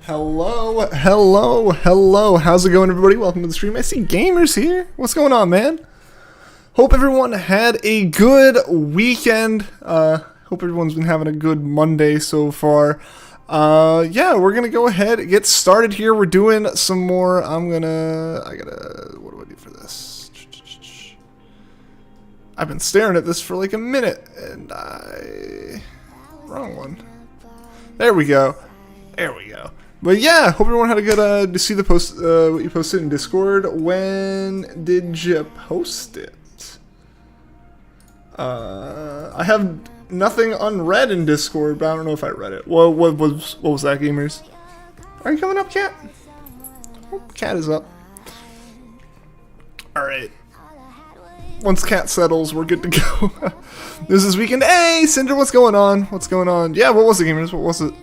Hello, hello, hello. How's it going, everybody? Welcome to the stream. I see gamers here. What's going on, man? Hope everyone had a good weekend. Hope everyone's been having a good Monday so far. Yeah, we're gonna go ahead and get started here. We're doing some more. What do I do for this? I've been staring at this for like a minute, and wrong one. There we go. There we go. But yeah, hope everyone had a good, to see the post, what you posted in Discord. When did you post it? I have nothing unread in Discord, but I don't know if I read it. What was that, gamers? Are you coming up, Cat? Oh, Cat is up. Alright. Once Cat settles, we're good to go. This is weekend. Hey, Cinder, what's going on? What's going on? Yeah, what was it, gamers? What was it?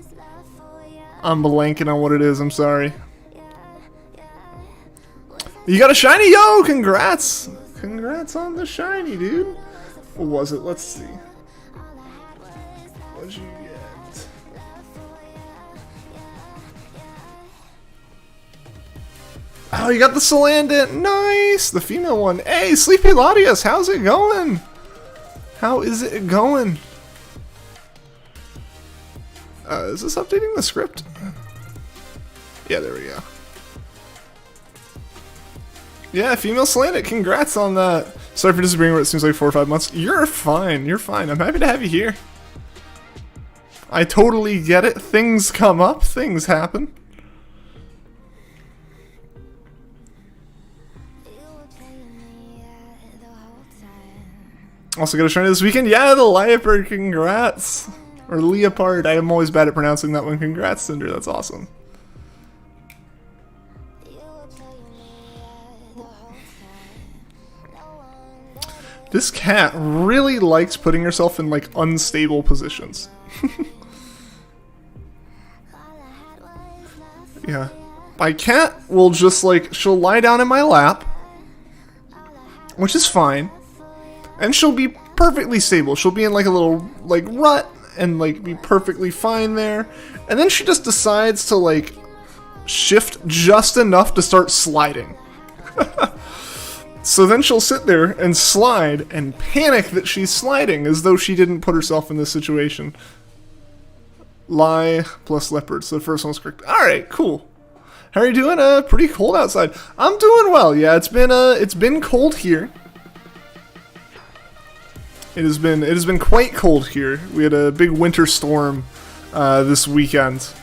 I'm blanking on what it is, I'm sorry. You got a shiny, yo! Congrats! Congrats on the shiny, dude. What was it? Let's see. What'd you get? Oh, you got the Salandit. Nice. The female one. Hey, Sleepy Latias, how's it going? How is it going? Is this updating the script? Yeah, there we go. Yeah, female Salandit. Congrats on that. Sorry for disappearing, but it seems like 4 or 5 months. You're fine. You're fine. I'm happy to have you here. I totally get it. Things come up. Things happen. Also got a shiny this weekend. Yeah, the Leopard. Congrats. Or Leopard. I am always bad at pronouncing that one. Congrats, Cinder. That's awesome. This cat really likes putting herself in, like, unstable positions. Yeah. My cat will just, like, she'll lie down in my lap, which is fine, and she'll be perfectly stable. She'll be in, like, a little, like, rut, and, like, be perfectly fine there, and then she just decides to, like, shift just enough to start sliding. So then she'll sit there and slide and panic that she's sliding as though she didn't put herself in this situation. Lie plus leopard. So the first one was correct. Alright, cool. How are you doing? Pretty cold outside. I'm doing well. Yeah, it's been cold here. It has been quite cold here. We had a big winter storm this weekend.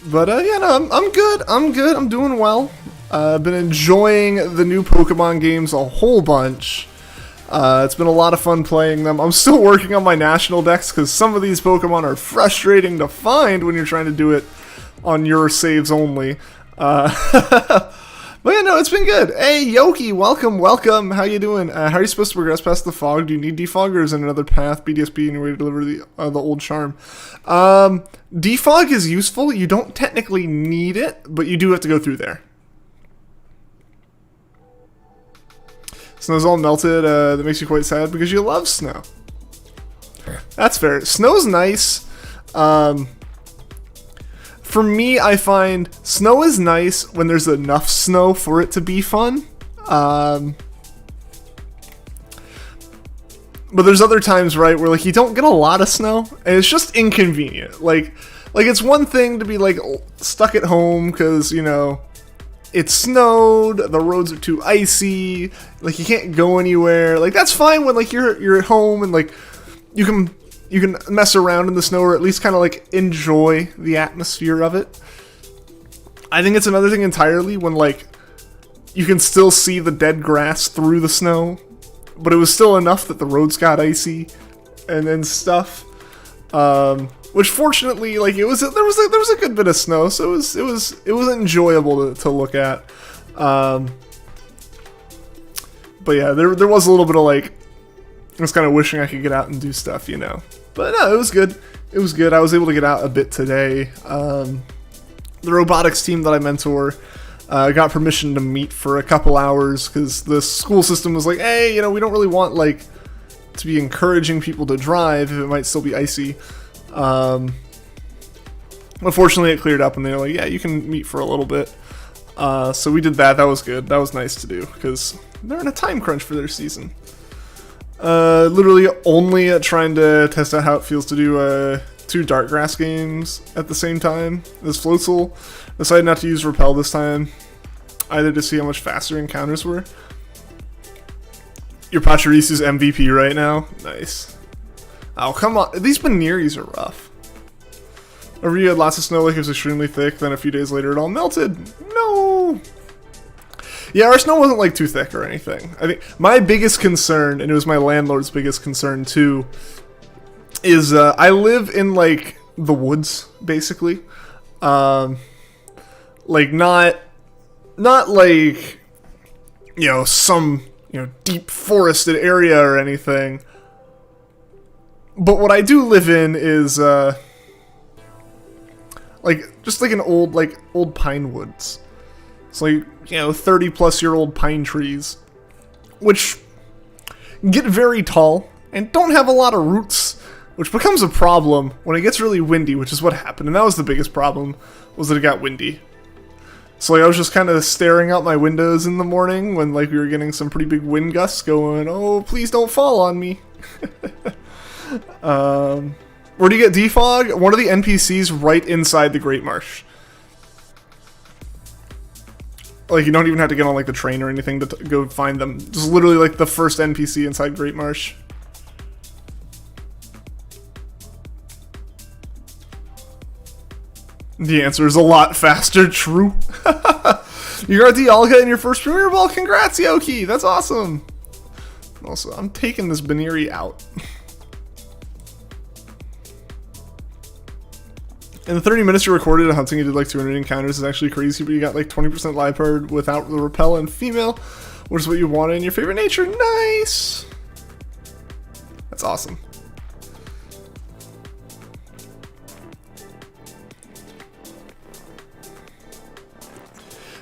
But, yeah, no, I'm good. I'm doing well. I've been enjoying the new Pokemon games a whole bunch. It's been a lot of fun playing them. I'm still working on my national decks because some of these Pokemon are frustrating to find when you're trying to do it on your saves only. But yeah, no, it's been good. Hey, Yoki, welcome. How you doing? How are you supposed to progress past the fog? Do you need defog, or is there another path, BDSP, and you're ready to deliver the old charm? Defog is useful. You don't technically need it, but you do have to go through there. Snow's all melted. That makes you quite sad because you love snow. That's fair. Snow's nice. For me, I find snow is nice when there's enough snow for it to be fun. But there's other times, right, where like you don't get a lot of snow and it's just inconvenient. Like it's one thing to be like stuck at home because, you know, it snowed, the roads are too icy, like you can't go anywhere. Like that's fine when like you're at home and like you can mess around in the snow or at least kind of like enjoy the atmosphere of it. I think it's another thing entirely when like you can still see the dead grass through the snow, but it was still enough that the roads got icy and then stuff. Which fortunately, like there was a good bit of snow, so it was enjoyable to look at. But yeah, there was a little bit of like I was kind of wishing I could get out and do stuff, you know. But no, it was good. It was good. I was able to get out a bit today. The robotics team that I mentor got permission to meet for a couple hours because the school system was like, hey, you know, we don't really want like to be encouraging people to drive if it might still be icy. Unfortunately, it cleared up and they were like, yeah, you can meet for a little bit. So we did that. That was good. That was nice to do because they're in a time crunch for their season. Literally only trying to test out how it feels to do 2 Darkgrass games at the same time. This Floatzel decided not to use Repel this time, either to see how much faster encounters were. Your Pachirisu's MVP right now? Nice. Oh, come on. These Beneries are rough. Over you had lots of snow, like it was extremely thick, then a few days later it all melted. No! Yeah, our snow wasn't like too thick or anything. I think my biggest concern, and it was my landlord's biggest concern too, is I live in like the woods, basically. Like not like, you know, some, you know, deep forested area or anything. But what I do live in is like just like an old pine woods. It's like, you know, 30-plus-year-old pine trees, which get very tall and don't have a lot of roots, which becomes a problem when it gets really windy, which is what happened. And that was the biggest problem, was that it got windy. So like, I was just kind of staring out my windows in the morning when like we were getting some pretty big wind gusts going, oh, please don't fall on me. Where do you get defog? One of the NPCs right inside the Great Marsh. Like, you don't even have to get on like the train or anything to go find them. Just literally like the first NPC inside Great Marsh. The answer is a lot faster, true. You got Dialga in your first Premier Ball, congrats Yoki, that's awesome. Also, I'm taking this Baneri out. In the 30 minutes you recorded of hunting, you did like 200 encounters. Is actually crazy, but you got like 20% live powered without the repel and female, which is what you wanted in your favorite nature. Nice! That's awesome.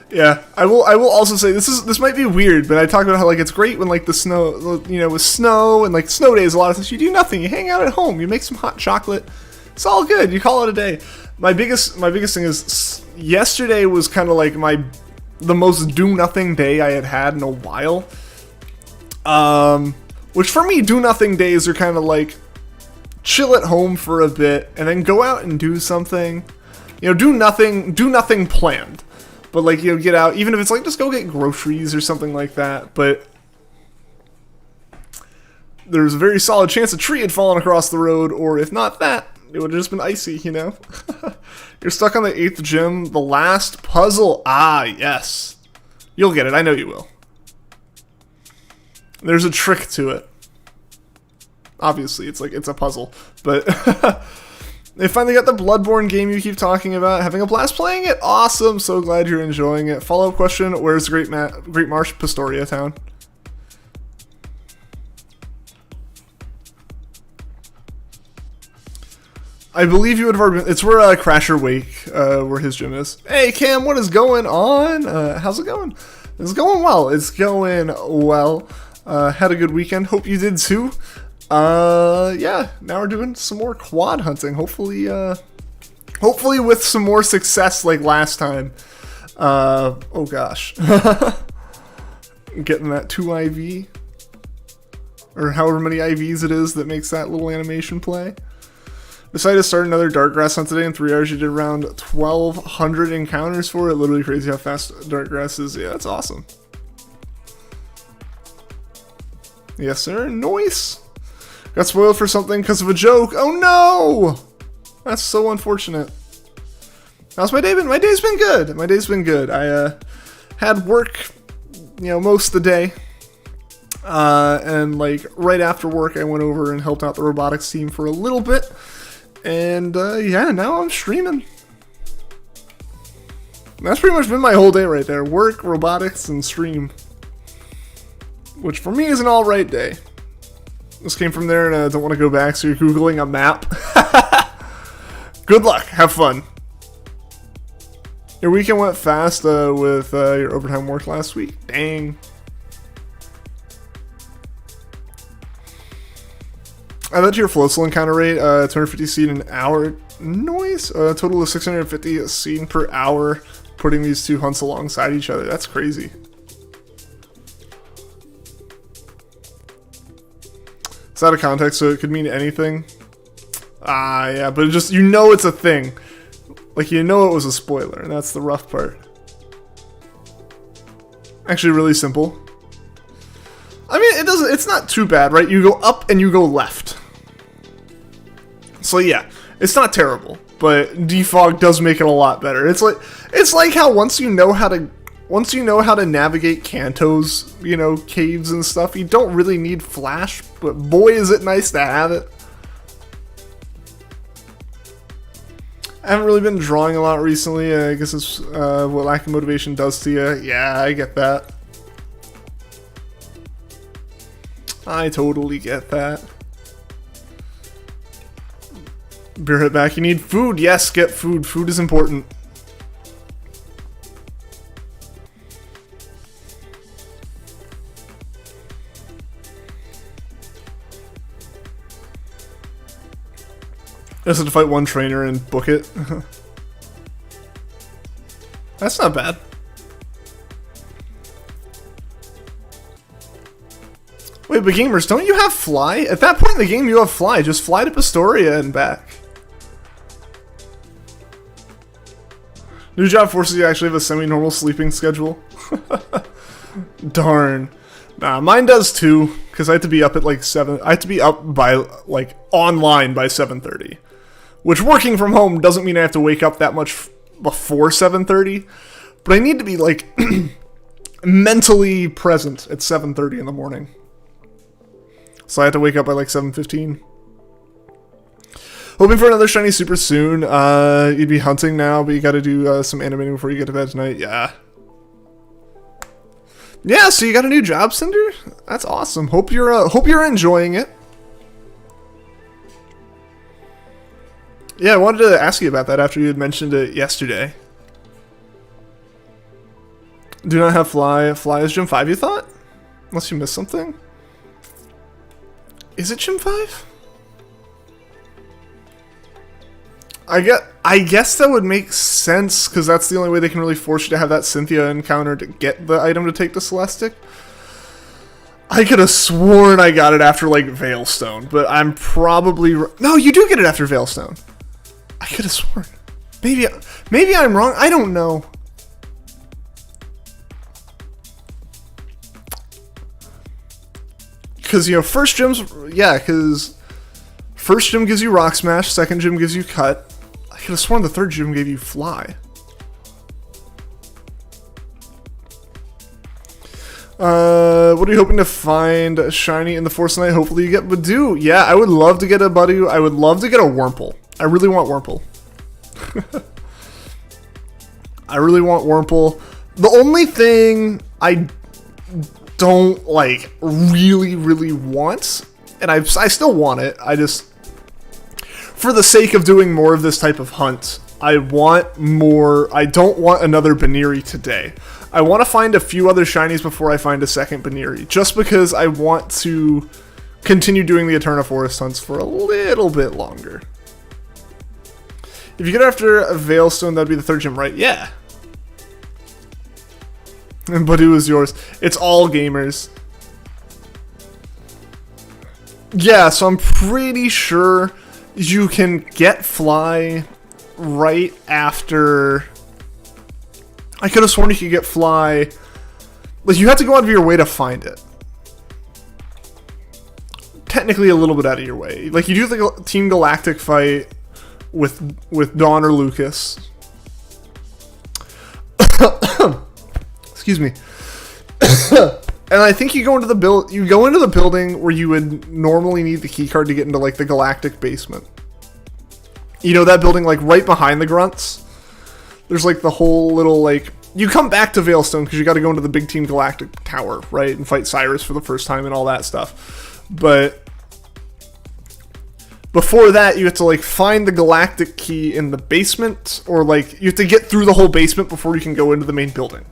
Yeah, I will also say this might be weird, but I talked about how like it's great when like the snow, you know, with snow and like snow days, a lot of times you do nothing, you hang out at home, you make some hot chocolate. It's all good. You call it a day. My biggest thing is yesterday was kind of like the most do nothing day I had in a while. Which for me, do nothing days are kind of like chill at home for a bit and then go out and do something. You know, do nothing planned. But like, you know, get out, even if it's like just go get groceries or something like that. But there's a very solid chance a tree had fallen across the road, or if not that, it would have just been icy, you know? You're stuck on the 8th gym. The last puzzle. Ah, yes. You'll get it. I know you will. There's a trick to it. Obviously, it's a puzzle. But they finally got the Bloodborne game you keep talking about. Having a blast playing it? Awesome. So glad you're enjoying it. Follow-up question. Where's the Great Marsh? Pastoria Town. I believe you would have already been. It's where Crasher Wake, where his gym is. Hey Cam, what is going on? How's it going? It's going well. It's going well. Had a good weekend. Hope you did too. Yeah. Now we're doing some more quad hunting. Hopefully with some more success like last time. Oh gosh. Getting that 2 IV, or however many IVs it is that makes that little animation play. Decided to start another Darkgrass hunt today. In 3 hours, you did around 1,200 encounters for it. Literally crazy how fast Darkgrass is. Yeah, that's awesome. Yes, sir. Nice. Got spoiled for something because of a joke. Oh, no! That's so unfortunate. How's my day been? My day's been good. My day's been good. I had work, you know, most of the day. And, like, right after work, I went over and helped out the robotics team for a little bit. And, yeah, now I'm streaming. That's pretty much been my whole day right there. Work, robotics, and stream. Which for me is an alright day. This came from there and I don't want to go back, so you're Googling a map. Good luck. Have fun. Your weekend went fast with your overtime work last week. Dang. I bet your floatzel encounter rate, 250 seed an hour. Noise. A total of 650 seed per hour, putting these two hunts alongside each other. That's crazy. It's out of context, so it could mean anything. Ah, yeah, but it just, you know it's a thing. Like, you know it was a spoiler, and that's the rough part. Actually, really simple. I mean, it's not too bad, right? You go up and you go left. So yeah, it's not terrible, but defog does make it a lot better. It's like how once you know how to navigate Kanto's, you know, caves and stuff, you don't really need flash, but boy is it nice to have it. I haven't really been drawing a lot recently. I guess it's what lack of motivation does to you. Yeah, I get that. I totally get that. Beer hit back. You need food. Yes, get food. Food is important. Just have to fight one trainer and book it. That's not bad. Wait, but gamers, don't you have fly? At that point in the game, you have fly. Just fly to Pastoria and back. New job forces you to actually have a semi-normal sleeping schedule. Darn. Nah, mine does too, because I have to be up at like 7. I have to be up by, like, online by 7:30. Which, working from home doesn't mean I have to wake up that much before 7:30. But I need to be, like, mentally present at 7:30 in the morning. So I have to wake up by like 7:15. Hoping for another shiny super soon. You'd be hunting now, but you gotta do some animating before you get to bed tonight. Yeah. Yeah, so you got a new job, Cinder? That's awesome. Hope you're enjoying it. Yeah, I wanted to ask you about that after you had mentioned it yesterday. Do not have fly. Fly is Gym 5, you thought? Unless you missed something. Is it Gym 5? I guess that would make sense, because that's the only way they can really force you to have that Cynthia encounter to get the item to take to Celestic. I could have sworn I got it after, like, Veilstone, but I'm probably... No, you do get it after Veilstone. I could have sworn. Maybe I'm wrong. I don't know. Because, you know, first gym's... Yeah, because first gym gives you Rock Smash, second gym gives you Cut. I could have sworn the third gym gave you Fly. What are you hoping to find shiny in the Force Knight? Hopefully you get Badoo. Yeah, I would love to get a Badoo. I would love to get a Wurmple. I really want Wurmple. I really want Wurmple. The only thing I don't, like, really want, and I still want it, I just... For the sake of doing more of this type of hunt, I want more... I don't want another Baniri today. I want to find a few other shinies before I find a second Baniri, just because I want to continue doing the Eterna Forest hunts for a little bit longer. If you get after a Veilstone, that'd be the third gym, right? Yeah. And Badoo is yours. It's all gamers. Yeah, so I'm pretty sure you can get Fly right after... I could have sworn you could get Fly... Like, you have to go out of your way to find it. Technically a little bit out of your way. Like, you do the Team Galactic fight with Dawn or Lucas. Excuse me. And I think you go into the building where you would normally need the keycard to get into, like, the Galactic basement. You know that building, like, right behind the Grunts? There's, like, the whole little, like... You come back to Veilstone because you got to go into the big Team Galactic tower, right? And fight Cyrus for the first time and all that stuff. But... before that, you have to, like, find the Galactic key in the basement. Or, like, you have to get through the whole basement before you can go into the main building.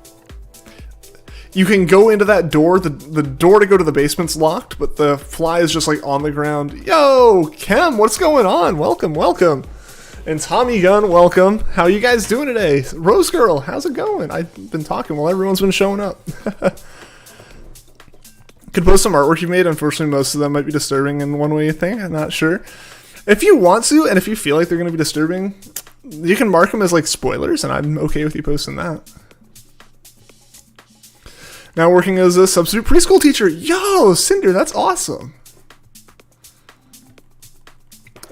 You can go into that door. The door to go to the basement's locked, but the Fly is just, like, on the ground. Yo, Kem, what's going on? Welcome, welcome. And Tommy Gunn, welcome. How are you guys doing today? Rose Girl, how's it going? I've been talking while everyone's been showing up. Could post some artwork you made. Unfortunately, most of them might be disturbing in one way you think. I'm not sure. If you want to, and if you feel like they're going to be disturbing, you can mark them as, like, spoilers, and I'm okay with you posting that. Now working as a substitute preschool teacher. Yo, Cinder, that's awesome.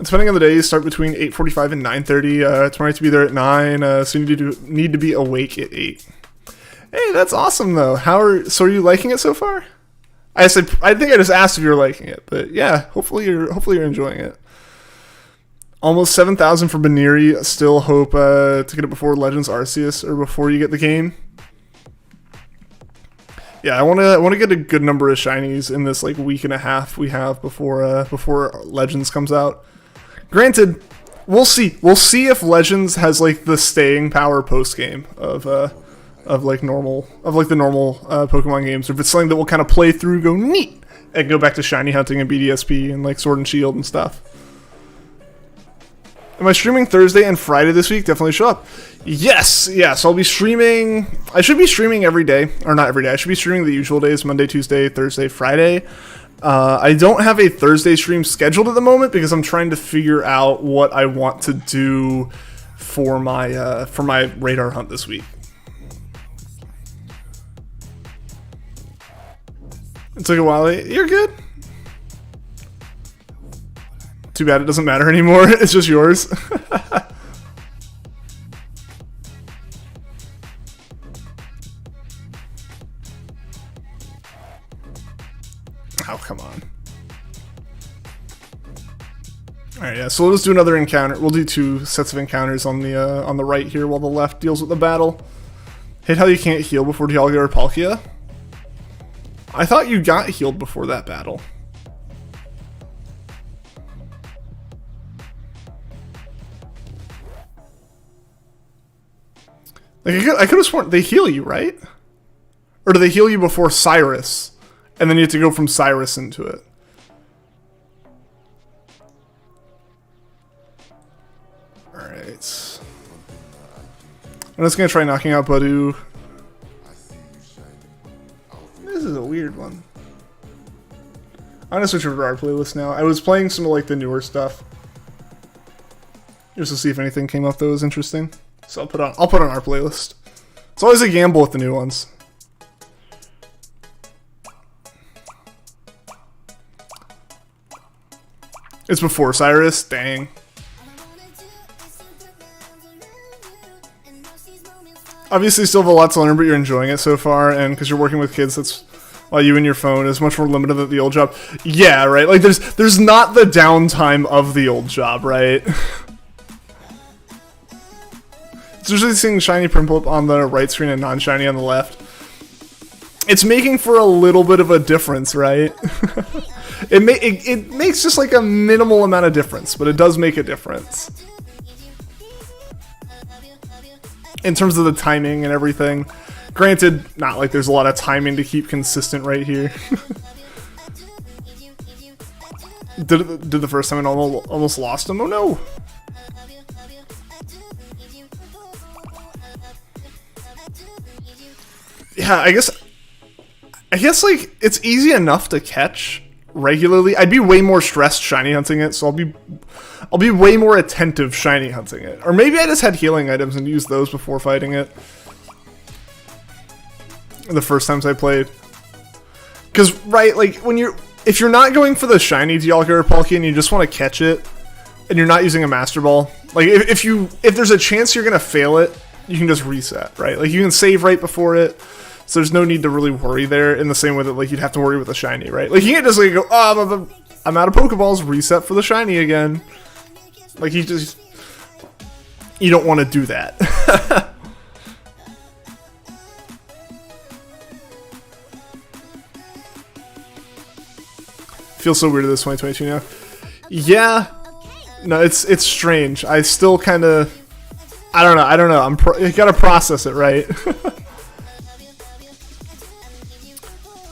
Depending on the day, you start between 8:45 and 9:30. Tomorrow to be there at 9, so you need to be awake at 8. Hey, that's awesome though. So are you liking it so far? I think I just asked if you were liking it, but yeah, hopefully you're enjoying it. Almost 7,000 for Baniri. Still hope to get it before Legends Arceus or before you get the game. Yeah, I want to get a good number of shinies in this, like, week and a half we have before Legends comes out. Granted, we'll see. We'll see if Legends has, like, the staying power post game of the normal Pokemon games, or if it's something that will kind of play through, go neat, and go back to shiny hunting and BDSP and, like, Sword and Shield and stuff. Am I streaming Thursday and Friday this week? Definitely show up. Yes, yes, I'll be streaming. I should be streaming every day, or not every day. I should be streaming the usual days: Monday, Tuesday, Thursday, Friday. I don't have a Thursday stream scheduled at the moment because I'm trying to figure out what I want to do for my radar hunt this week. It took a while. You're good. Too bad it doesn't matter anymore. It's just yours. Oh, come on. Alright, yeah, so we'll just do another encounter. We'll do 2 sets of encounters on the right here while the left deals with the battle. Hate how you can't heal before Dialga or Palkia. I thought you got healed before that battle. Like, I could have sworn they heal you, right? Or do they heal you before Cyrus? And then you have to go from Cyrus into it. Alright. I'm just going to try knocking out Badu. This is a weird one. I'm going to switch over to our playlist now. I was playing some of like the newer stuff. Just to see if anything came up that was interesting. So I'll put on our playlist. It's always a gamble with the new ones. It's before Cyrus? Dang. Obviously still have a lot to learn, but you're enjoying it so far, and because you're working with kids, that's why you and your phone is much more limited than the old job. Yeah, right? Like, there's not the downtime of the old job, right? It's usually seeing shiny pimple on the right screen and non-shiny on the left. It's making for a little bit of a difference, right? It makes just like a minimal amount of difference, but it does make a difference. In terms of the timing and everything. Granted, not like there's a lot of timing to keep consistent right here. Did the first time and almost lost him? Oh no! Yeah, I guess like it's easy enough to catch regularly. I'd be way more stressed shiny hunting it, so I'll be way more attentive shiny hunting it. Or maybe I just had healing items and used those before fighting it. The first times I played. Cause right, like if you're not going for the shiny Dialga or Palkia and you just want to catch it and you're not using a Master Ball, like if there's a chance you're gonna fail it, you can just reset, right? Like you can save right before it. So there's no need to really worry there in the same way that like you'd have to worry with a shiny, right? Like you can't just like go, oh, I'm out of Pokeballs, reset for the shiny again. Like you don't want to do that. Feels so weird at this 2022 now. Yeah, no, it's strange. I still kind of, I don't know. I gotta process it, right?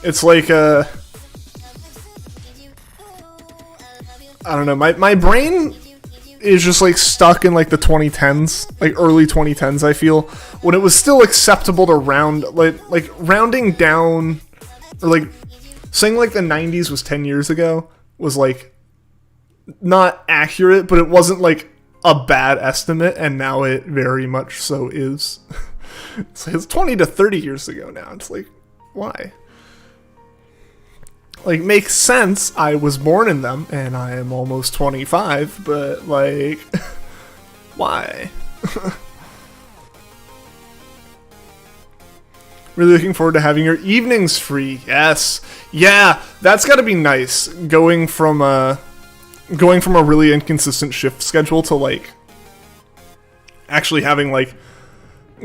It's like I don't know. My brain is just like stuck in like the 2010s, like early 2010s. I feel when it was still acceptable to round like rounding down, or like saying like the 90s was 10 years ago was like not accurate, but it wasn't like a bad estimate, and now it very much so is. It's 20 to 30 years ago now. It's like, why? Like, makes sense, I was born in them, and I am almost 25, but, like, why? Really looking forward to having your evenings free. Yes. Yeah, that's gotta be nice, going from a really inconsistent shift schedule to, like, actually having, like,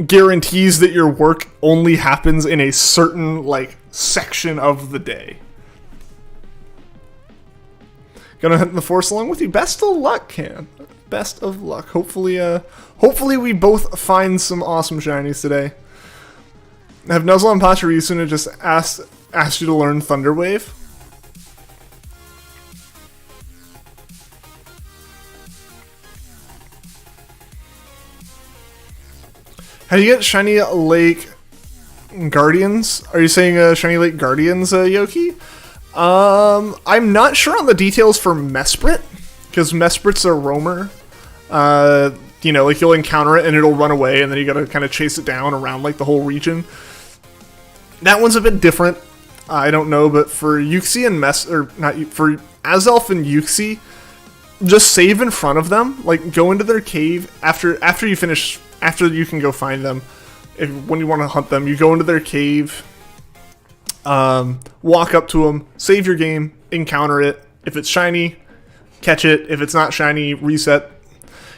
guarantees that your work only happens in a certain, like, section of the day. Gonna hunt in the forest along with you. Best of luck, Cam. Best of luck. Hopefully we both find some awesome shinies today. Have Nuzzle and Pachirisu just asked you to learn Thunder Wave? How do you get Shiny Lake Guardians? Are you saying Shiny Lake Guardians, Yoki? I'm not sure on the details for Mesprit, because Mesprit's a roamer. You know, like you'll encounter it and it'll run away, and then you gotta kind of chase it down around like the whole region. That one's a bit different. I don't know, but for Uxie and for Azelf and Uxie, just save in front of them. Like go into their cave after you finish. After you can go find them, when you want to hunt them, you go into their cave, walk up to them, save your game, encounter it. If it's shiny, catch it. If it's not shiny, reset.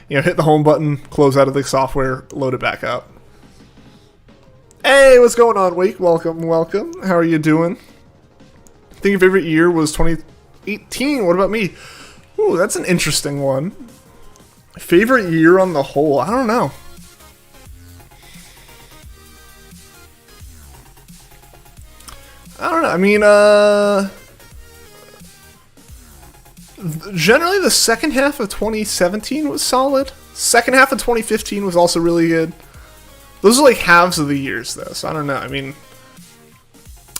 You know, hit the home button, close out of the software, load it back up. Hey, what's going on, Wake? Welcome. How are you doing? I think your favorite year was 2018. What about me? Ooh, that's an interesting one. Favorite year on the whole? I don't know. I mean, generally the second half of 2017 was solid. Second half of 2015 was also really good. Those are like halves of the years, though, so I don't know. I mean,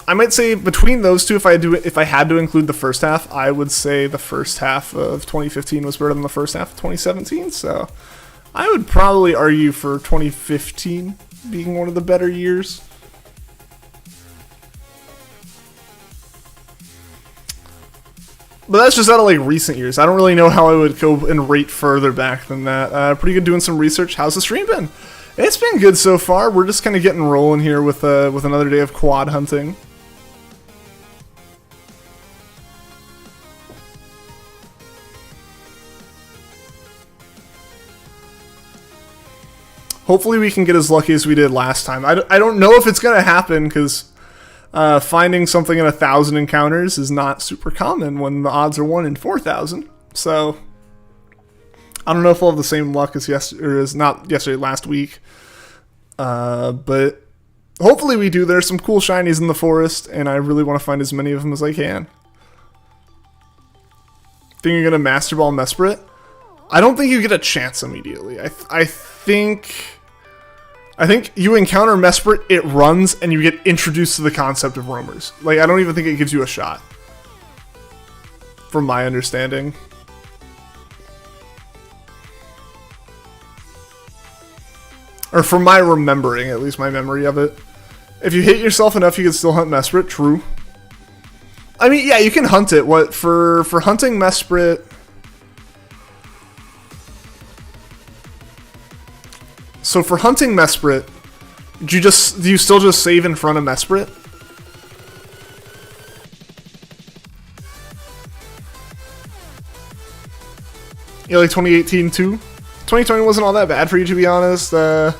I might say between those two, if I had to include the first half, I would say the first half of 2015 was better than the first half of 2017, so I would probably argue for 2015 being one of the better years. But that's just out of like recent years. I don't really know how I would go and rate further back than that. Pretty good doing some research. How's the stream been? It's been good so far. We're just kind of getting rolling here with another day of quad hunting. Hopefully we can get as lucky as we did last time. I don't know if it's going to happen because finding something in 1,000 encounters is not super common when the odds are 1 in 4,000. So I don't know if we'll have the same luck as last week. But hopefully we do. There's some cool shinies in the forest, and I really want to find as many of them as I can. Think you're going to Master Ball Mesprit? I don't think you get a chance immediately. I think you encounter Mesprit, it runs, and you get introduced to the concept of roamers. Like, I don't even think it gives you a shot. From my understanding. Or from my remembering, at least my memory of it. If you hit yourself enough, you can still hunt Mesprit, true. I mean, yeah, you can hunt it. What, for hunting Mesprit... So for hunting Mesprit, do you still just save in front of Mesprit? Yeah, like 2018 too? 2020 wasn't all that bad for you, to be honest. That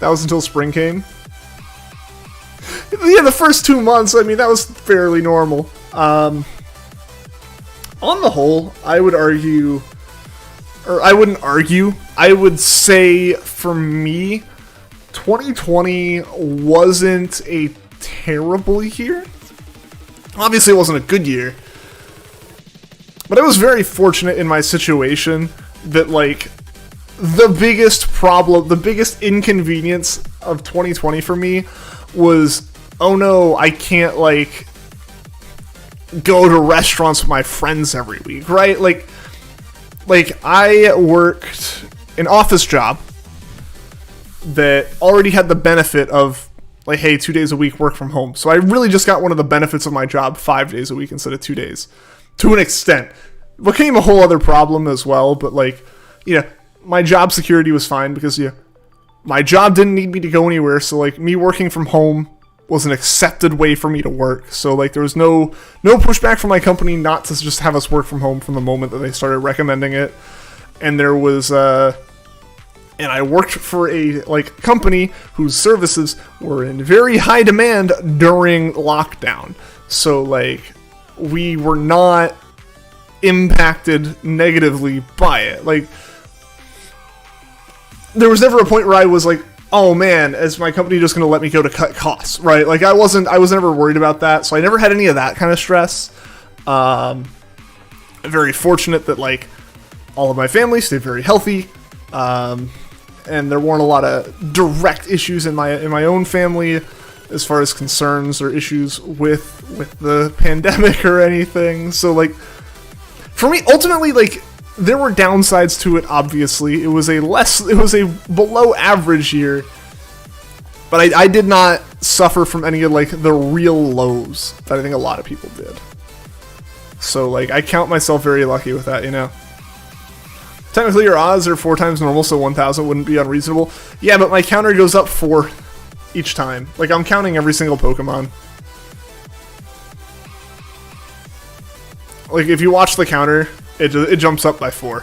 was until spring came. Yeah, the first 2 months, I mean, that was fairly normal. On the whole, I would argue... Or I wouldn't argue. I would say, for me, 2020 wasn't a terrible year. Obviously, it wasn't a good year. But I was very fortunate in my situation that, like, the biggest problem, the biggest inconvenience of 2020 for me was, oh no, I can't, like, go to restaurants with my friends every week, right? Like, I worked an office job that already had the benefit of, like, hey, 2 days a week work from home. So I really just got one of the benefits of my job 5 days a week instead of 2 days. To an extent. It became a whole other problem as well, but, like, you know, my job security was fine because, yeah, my job didn't need me to go anywhere, so, like, me working from home was an accepted way for me to work. So, like, there was no pushback from my company not to just have us work from home from the moment that they started recommending it. And there was, and I worked for a, like, company whose services were in very high demand during lockdown. So, like, we were not impacted negatively by it. Like, there was never a point where I was like, oh man, is my company just going to let me go to cut costs, right? Like, I was never worried about that, so I never had any of that kind of stress. Very fortunate that, like, all of my family stayed very healthy, and there weren't a lot of direct issues in my own family as far as concerns or issues with the pandemic or anything. So like, for me, ultimately, like, there were downsides to it. Obviously, it was a below average year, but I did not suffer from any of like the real lows that I think a lot of people did. So like, I count myself very lucky with that, you know. Technically, your odds are 4 times normal, so 1,000 wouldn't be unreasonable. Yeah, but my counter goes up 4 each time. Like, I'm counting every single Pokemon. Like, if you watch the counter, it jumps up by 4.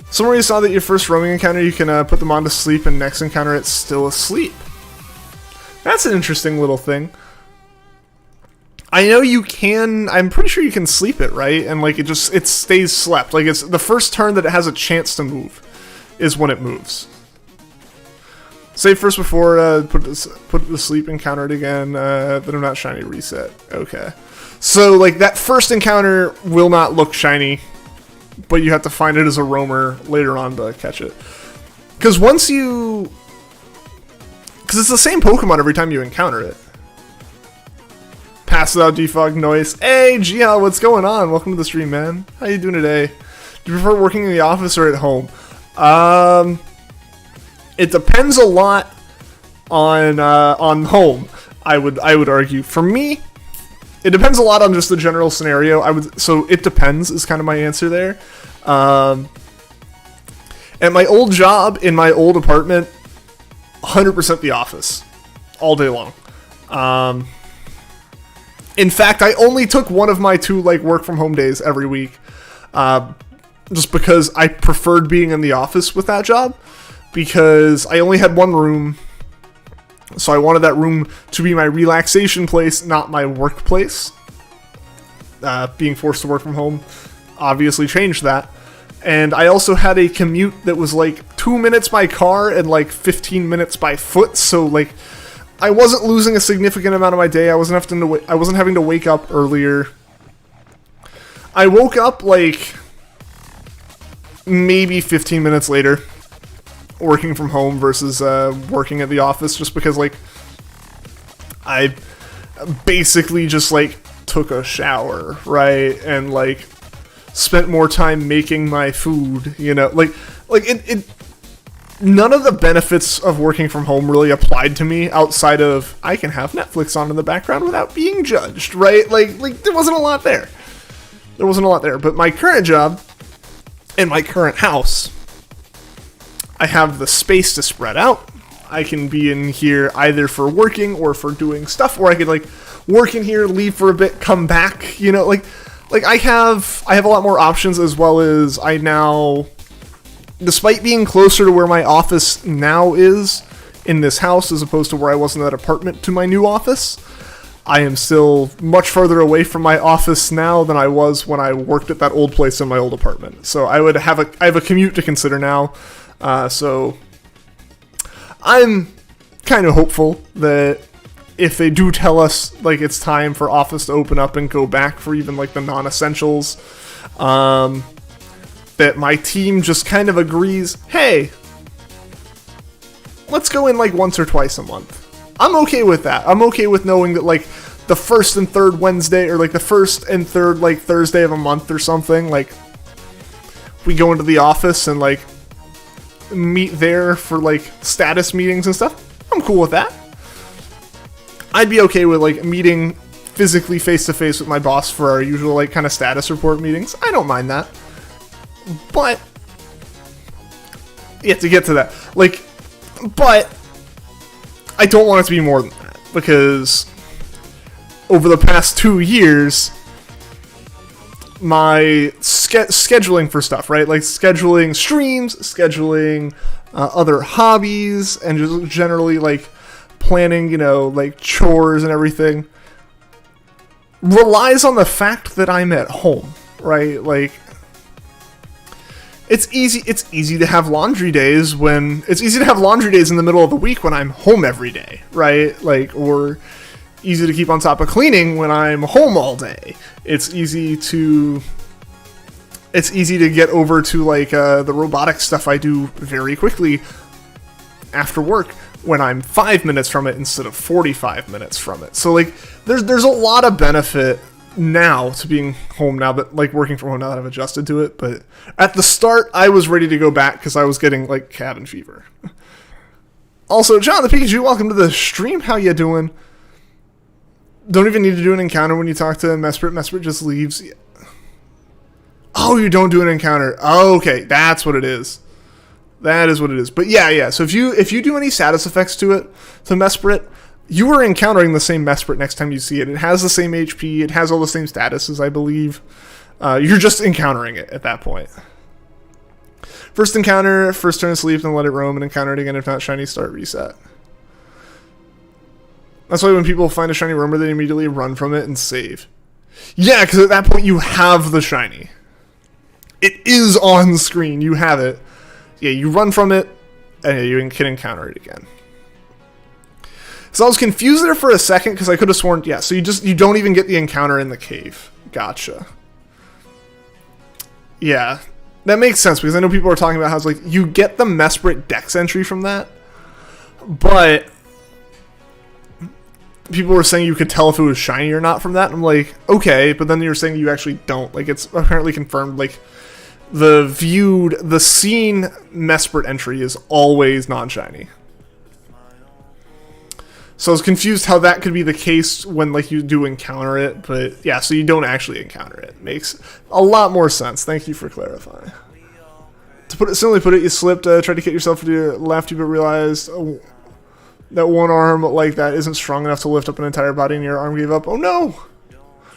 Somewhere you saw that your first roaming encounter, you can put them on to sleep, and next encounter, it's still asleep. That's an interesting little thing. I know you can, I'm pretty sure you can sleep it, right? And like, it stays slept. Like, it's the first turn that it has a chance to move is when it moves. Save first before, put it to sleep, encounter it again, but I'm not shiny, reset. Okay. So like, that first encounter will not look shiny, but you have to find it as a roamer later on to catch it. Because it's the same Pokemon every time you encounter it. Pass without defog noise. Hey, Gia, what's going on? Welcome to the stream, man. How you doing today? Do you prefer working in the office or at home? It depends a lot on home. I would argue. For me, it depends a lot on just the general scenario. So it depends is kind of my answer there. At my old job in my old apartment, 100% the office all day long. In fact, I only took one of my 2 like work from home days every week, just because I preferred being in the office with that job, because I only had one room, so I wanted that room to be my relaxation place, not my workplace. Being forced to work from home obviously changed that. And I also had a commute that was like 2 minutes by car and like 15 minutes by foot, so like, I wasn't losing a significant amount of my day. I wasn't having to wake up earlier. I woke up like maybe 15 minutes later, working from home versus working at the office, just because like I basically just like took a shower, right, and like spent more time making my food. You know, like it. None of the benefits of working from home really applied to me outside of I can have Netflix on in the background without being judged, right? Like there wasn't a lot there. But my current job in my current house, I have the space to spread out. I can be in here either for working or for doing stuff, or I could like work in here, leave for a bit, come back, you know, like I have a lot more options, as well as I now, despite being closer to where my office now is in this house as opposed to where I was in that apartment to my new office, I am still much further away from my office now than I was when I worked at that old place in my old apartment. So I have a commute to consider now. So I'm kind of hopeful that if they do tell us like it's time for office to open up and go back for even like the non-essentials, that my team just kind of agrees, hey, let's go in like once or twice a month. I'm okay with that. I'm okay with knowing that like the first and third Wednesday, or like the first and third like Thursday of a month or something, like we go into the office and like meet there for like status meetings and stuff. I'm cool with that. I'd be okay with like meeting physically face to face with my boss for our usual like kind of status report meetings. I don't mind that. But you have to get to that. Like, but I don't want it to be more than that, because over the past 2 years, my scheduling for stuff, right? Like scheduling streams, scheduling other hobbies, and just generally like planning, you know, like chores and everything, relies on the fact that I'm at home, right? Like, it's easy to have laundry days in the middle of the week when I'm home every day, right? Like, or easy to keep on top of cleaning when I'm home all day. It's easy to it's easy to get over to like the robotic stuff I do very quickly after work when I'm 5 minutes from it instead of 45 minutes from it. So like there's a lot of benefit now to being home, now that like working from home, now that I've adjusted to it. But at the start I was ready to go back because I was getting like cabin fever. Also, John the Pikachu, welcome to the stream. How you doing? Don't even need to do an encounter when you talk to Mesprit. Mesprit just leaves. Oh, you don't do an encounter. Oh, okay, that's what it is. That is what it is. But yeah. So if you do any status effects to it, to Mesprit, you are encountering the same Mesprit next time you see it. It has the same HP. It has all the same statuses, I believe. You're just encountering it at that point. First encounter, first turn asleep, then let it roam and encounter it again. If not shiny, start reset. That's why when people find a shiny roamer, they immediately run from it and save. Yeah, because at that point you have the shiny. It is on screen. You have it. Yeah, you run from it, and you can encounter it again. So I was confused there for a second because I could have sworn, yeah. So you don't even get the encounter in the cave. Gotcha. Yeah, that makes sense because I know people are talking about how it's like you get the Mesprit Dex entry from that, but people were saying you could tell if it was shiny or not from that. And I'm like, okay, but then you're saying you actually don't. Like it's apparently confirmed. Like the seen Mesprit entry is always non-shiny. So I was confused how that could be the case when like you do encounter it, but yeah, so you don't actually encounter it. Makes a lot more sense. Thank you for clarifying. To simply put it, you slipped, tried to get yourself to your left, but realized that one arm like that isn't strong enough to lift up an entire body, and your arm gave up. Oh no!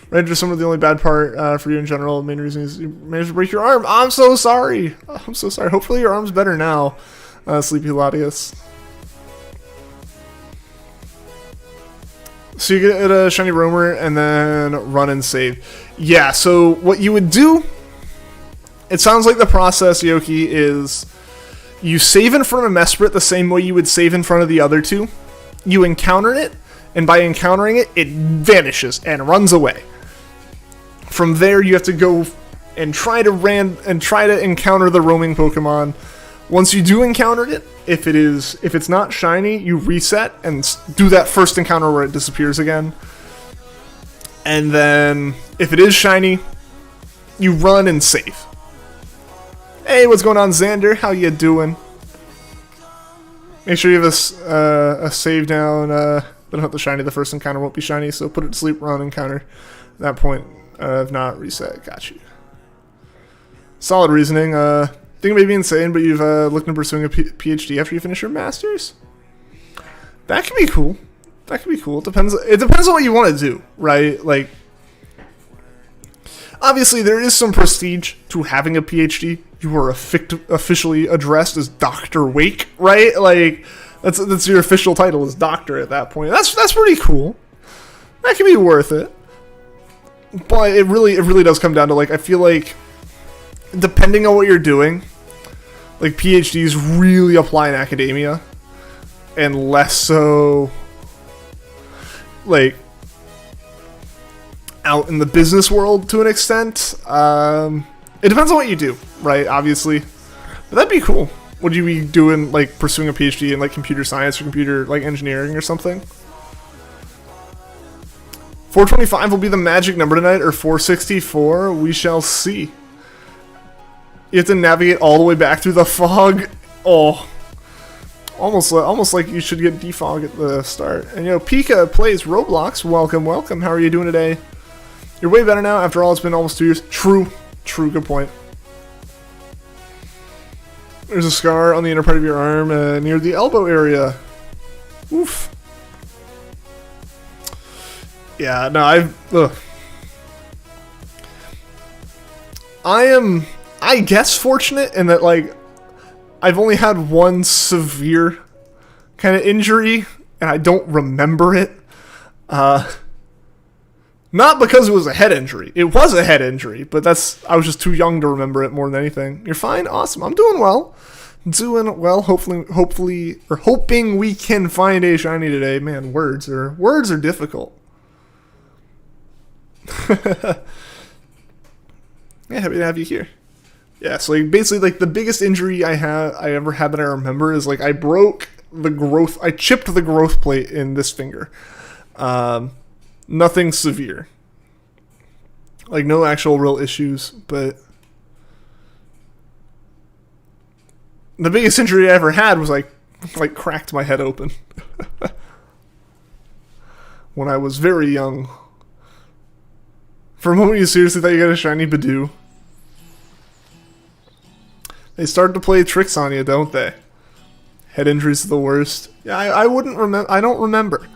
Red is some of the only bad part for you in general. The main reason is you managed to break your arm. I'm so sorry. I'm so sorry. Hopefully your arm's better now, Sleepy Latius. So you get a shiny roamer and then run and save. Yeah, so what you would do, it sounds like the process, Yoki, is you save in front of Mesprit the same way you would save in front of the other two. You encounter it, and by encountering it, it vanishes and runs away. From there, you have to go and try to encounter the roaming Pokemon. Once you do encounter it, if it's not shiny, you reset and do that first encounter where it disappears again. And then, if it is shiny, you run and save. Hey, what's going on, Xander? How you doing? Make sure you have a save down. Don't have the shiny. The first encounter won't be shiny, so put it to sleep, run, encounter. At that point, if not, reset. Got you. Solid reasoning. Think it may be insane, but you've looked into pursuing a PhD after you finish your master's? That could be cool. That could be cool. It depends on what you want to do, right? Like, obviously, there is some prestige to having a PhD. You are officially addressed as Dr. Wake, right? Like, that's your official title is doctor at that point. That's pretty cool. That could be worth it. But it really does come down to, like, I feel like, depending on what you're doing, like, PhDs really apply in academia, and less so, like, out in the business world to an extent. It depends on what you do, right? Obviously, but that'd be cool. Would you be doing, like, pursuing a PhD in, like, computer science or computer, like, engineering or something? 425 will be the magic number tonight, or 464. We shall see. You have to navigate all the way back through the fog. Oh, almost like you should get defog at the start. And Pika plays Roblox. Welcome. How are you doing today? You're way better now. After all, it's been almost 2 years. True. Good point. There's a scar on the inner part of your arm near the elbow area. Oof. Yeah. No, I guess fortunate in that, like, I've only had one severe kind of injury, and I don't remember it. Not because it was a head injury. It was a head injury, but I was just too young to remember it more than anything. You're fine? Awesome. I'm doing well. Hopefully, or hoping we can find a shiny today. Man, words are difficult. Yeah, happy to have you here. Yeah, so like basically like the biggest injury I ever had that I remember is like I chipped the growth plate in this finger. Nothing severe. Like no actual real issues, but the biggest injury I ever had was like cracked my head open. When I was very young. For a moment you seriously thought you got a shiny Badoo. They start to play tricks on you, don't they? Head injuries are the worst. Yeah, I wouldn't remember. I don't remember.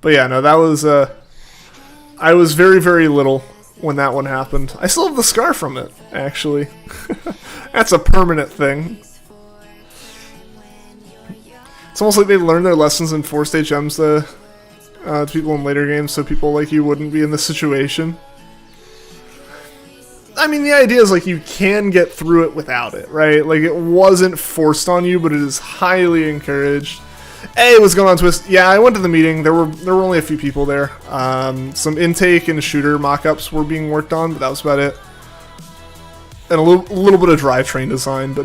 But yeah, no, that was, I was very, very little when that one happened. I still have the scar from it, actually. That's a permanent thing. It's almost like they learned their lessons and forced HMs to people in later games so people like you wouldn't be in this situation. I mean, the idea is, like, you can get through it without it, right? Like, it wasn't forced on you, but it is highly encouraged. Hey, what's going on, Twist? Yeah, I went to the meeting. There were only a few people there. Some intake and shooter mock-ups were being worked on, but that was about it. And a little bit of drivetrain design, but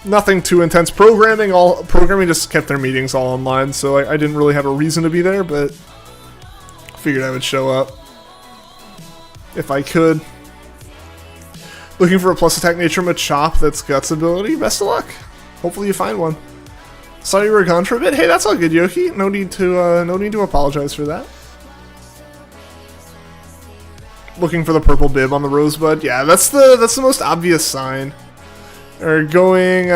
nothing too intense. Programming just kept their meetings all online, so I didn't really have a reason to be there, but figured I would show up. If I could. Looking for a plus attack nature Machop that's Guts ability? Best of luck. Hopefully you find one. Saw you were gone for a bit. Hey, that's all good, Yoki. No need to apologize for that. Looking for the purple bib on the Rosebud. Yeah, that's the most obvious sign. Or going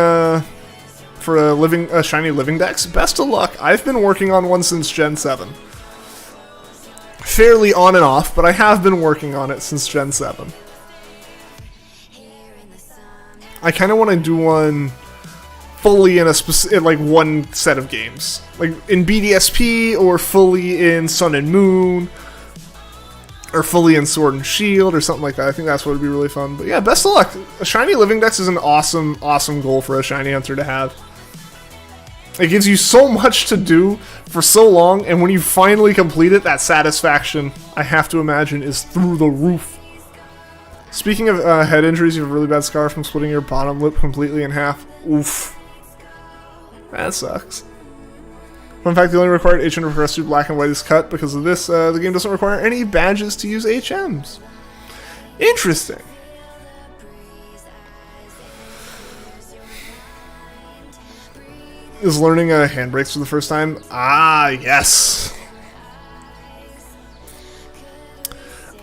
for a shiny living dex. Best of luck. I've been working on one since Gen 7. Fairly on and off, but I have been working on it since Gen 7. I kind of want to do one fully in like one set of games. Like in BDSP, or fully in Sun and Moon, or fully in Sword and Shield, or something like that. I think that's what would be really fun. But yeah, best of luck. A shiny living dex is an awesome, awesome goal for a shiny hunter to have. It gives you so much to do for so long, and when you finally complete it, that satisfaction, I have to imagine, is through the roof. Speaking of head injuries, you have a really bad scar from splitting your bottom lip completely in half. Oof. That sucks. Fun fact, the only required HM to progress through black and white is cut. Because of this, the game doesn't require any badges to use HMs. Interesting. Is learning handbrakes for the first time? Ah, yes.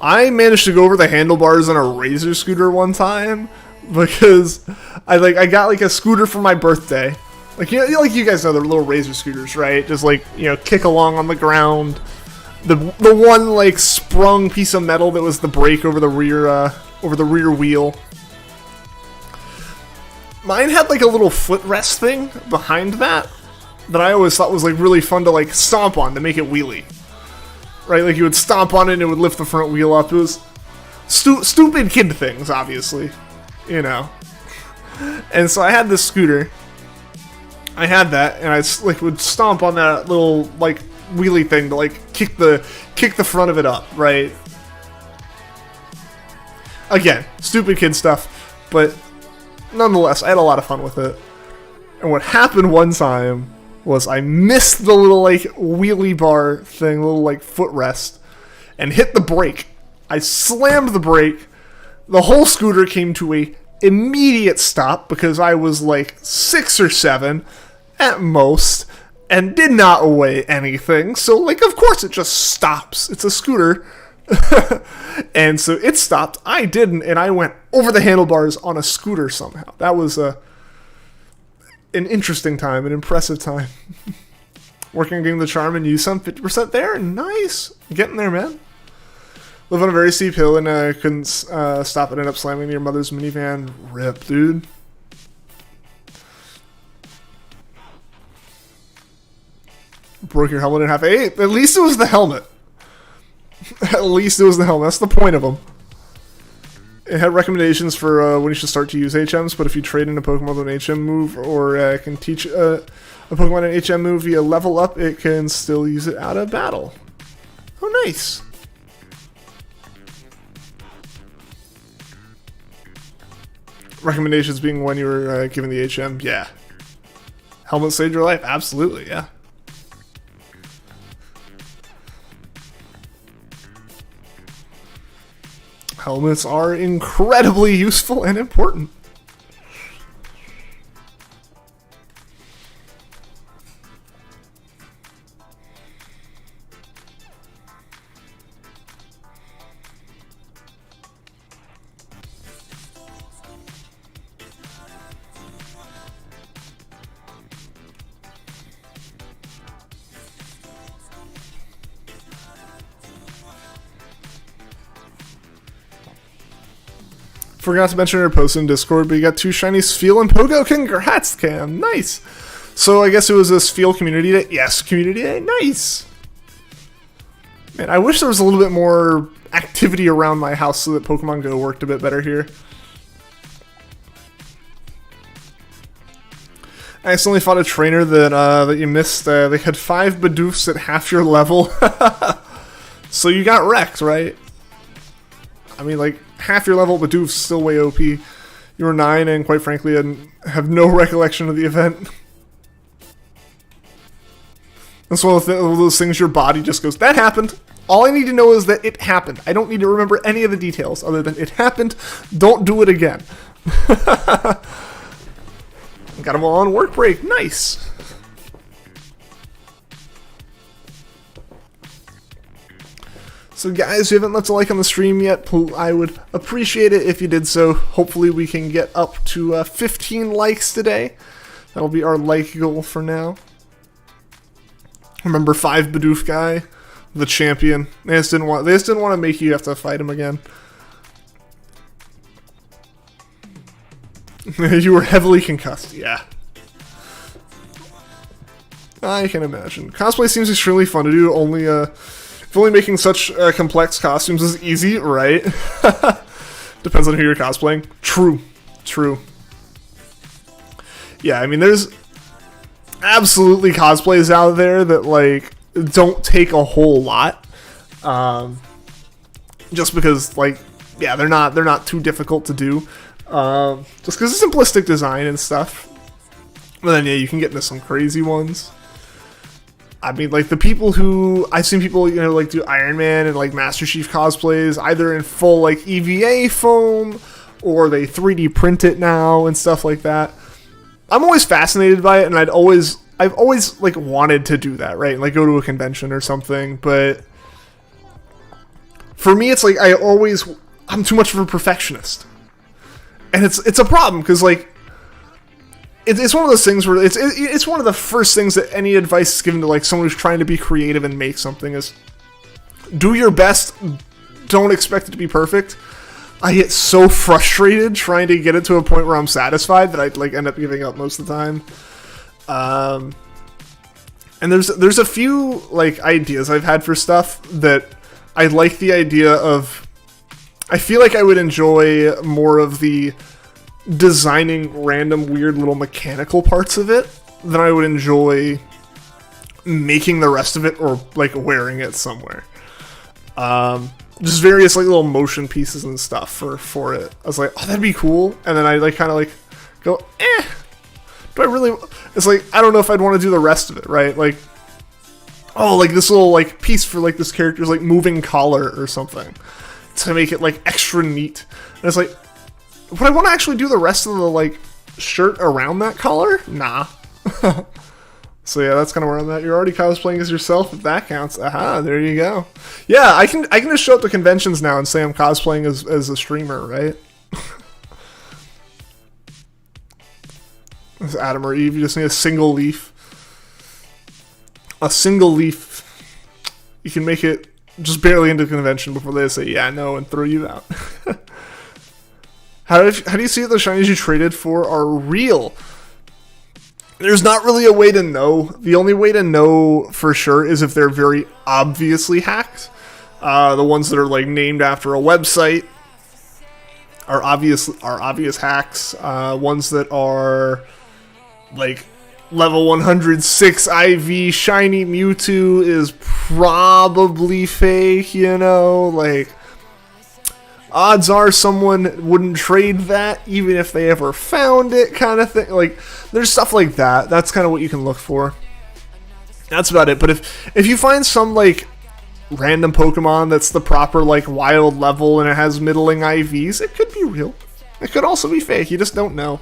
I managed to go over the handlebars on a Razor scooter one time because I got like a scooter for my birthday. Like you guys know the little Razor scooters, right? Just like, kick along on the ground. The one like sprung piece of metal that was the brake over the rear wheel. Mine had like a little footrest thing behind that I always thought was like really fun to like stomp on to make it wheelie. Right, like you would stomp on it and it would lift the front wheel up. It was stupid kid things, obviously, And so I had this scooter. I had that, and I like would stomp on that little like wheelie thing to like kick the front of it up, right? Again, stupid kid stuff, but nonetheless, I had a lot of fun with it. And what happened one time was I missed the little like wheelie bar thing, little like footrest, and hit the brake. I slammed the brake. The whole scooter came to a immediate stop because I was like 6 or 7 at most and did not weigh anything. So like, of course it just stops. It's a scooter. And so it stopped. I didn't, and I went over the handlebars on a scooter somehow. That was an interesting time, an impressive time. Working on getting the charm and use some 50% there. Nice. Getting there, man. Live on a very steep hill and couldn't stop and ended up slamming your mother's minivan. Rip, dude. Broke your helmet in half. Hey, at least it was the helmet. At least it was the helmet. That's the point of them. It had recommendations for when you should start to use HMs, but if you trade in a Pokemon with an HM move or can teach a Pokemon an HM move via level up, it can still use it out of battle. Oh, nice. Recommendations being when you were given the HM. Yeah. Helmet saved your life. Absolutely, yeah. Helmets are incredibly useful and important. Forgot to mention her post in Discord, but you got 2 shiny Sfeel and Pogo. Congrats, Cam. Nice. So I guess it was a Sfeel community day. Yes, community day. Nice. Man, I wish there was a little bit more activity around my house so that Pokemon Go worked a bit better here. I accidentally fought a trainer that you missed. They had 5 Bidoofs at half your level. So you got wrecked, right? I mean, like, half your level Bidoof's still way OP. You were 9 and, quite frankly, have no recollection of the event. That's one of those things your body just goes, that happened. All I need to know is that it happened. I don't need to remember any of the details other than it happened. Don't do it again. Got them all on work break. Nice. So guys, if you haven't left a like on the stream yet, I would appreciate it if you did so. Hopefully we can get up to 15 likes today. That'll be our like goal for now. Remember 5 Bidoof guy, the champion. They just didn't want to make you have to fight him again. You were heavily concussed, yeah. I can imagine. Cosplay seems extremely fun to do, if only making such complex costumes is easy, right? Depends on who you're cosplaying. True. Yeah, I mean, there's absolutely cosplays out there that, like, don't take a whole lot. Just because, like, yeah, they're not too difficult to do. Just because it's simplistic design and stuff. But then, yeah, you can get into some crazy ones. I mean, like, I've seen people, you know, like, do Iron Man and, like, Master Chief cosplays, either in full, like, EVA foam, or they 3D print it now, and stuff like that. I'm always fascinated by it, and I've always, like, wanted to do that, right? Like, go to a convention or something, but for me, it's like, I'm too much of a perfectionist. And it's a problem, because, like, it's one of those things where it's one of the first things that any advice is given to, like, someone who's trying to be creative and make something is do your best, don't expect it to be perfect. I get so frustrated trying to get it to a point where I'm satisfied that I, like, end up giving up most of the time. And there's a few, like, ideas I've had for stuff that I like the idea of. I feel like I would enjoy more of the designing random weird little mechanical parts of it than I would enjoy making the rest of it or, like, wearing it somewhere. Just various, like, little motion pieces and stuff for it. I was like, oh, that'd be cool. And then I, like, kind of, like, go, do I really? It's like, I don't know if I'd want to do the rest of it, right? Like, oh, like, this little, like, piece for, like, this character's, like, moving collar or something to make it, like, extra neat. And it's like, would I want to actually do the rest of the, like, shirt around that collar? Nah. So yeah, that's kind of where I'm at. You're already cosplaying as yourself, if that counts. Aha, there you go. Yeah, I can just show up to conventions now and say I'm cosplaying as a streamer, right? As Adam or Eve, you just need a single leaf. A single leaf. You can make it just barely into the convention before they say, yeah, no, and throw you out. How do you see that the shinies you traded for are real? There's not really a way to know. The only way to know for sure is if they're very obviously hacked. The ones that are, like, named after a website are obvious hacks. Ones that are, like, level 106 IV shiny Mewtwo is probably fake, you know? Like, odds are someone wouldn't trade that even if they ever found it, kind of thing. Like, there's stuff like that. That's kind of what you can look for. That's about it. But if you find some, like, random Pokemon that's the proper, like, wild level and it has middling IVs, it could be real. It could also be fake. You just don't know.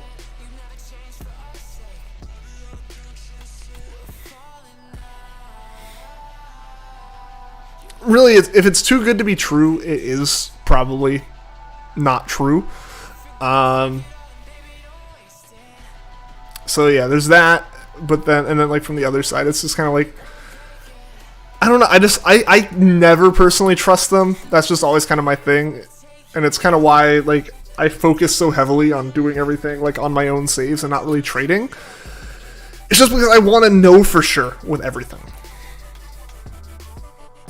Really, if it's too good to be true, it is probably not true. So yeah, there's that. But then like from the other side, it's just kind of like, I don't know. I never personally trust them. That's just always kind of my thing, and it's kind of why like I focus so heavily on doing everything like on my own saves and not really trading. It's just because I want to know for sure with everything.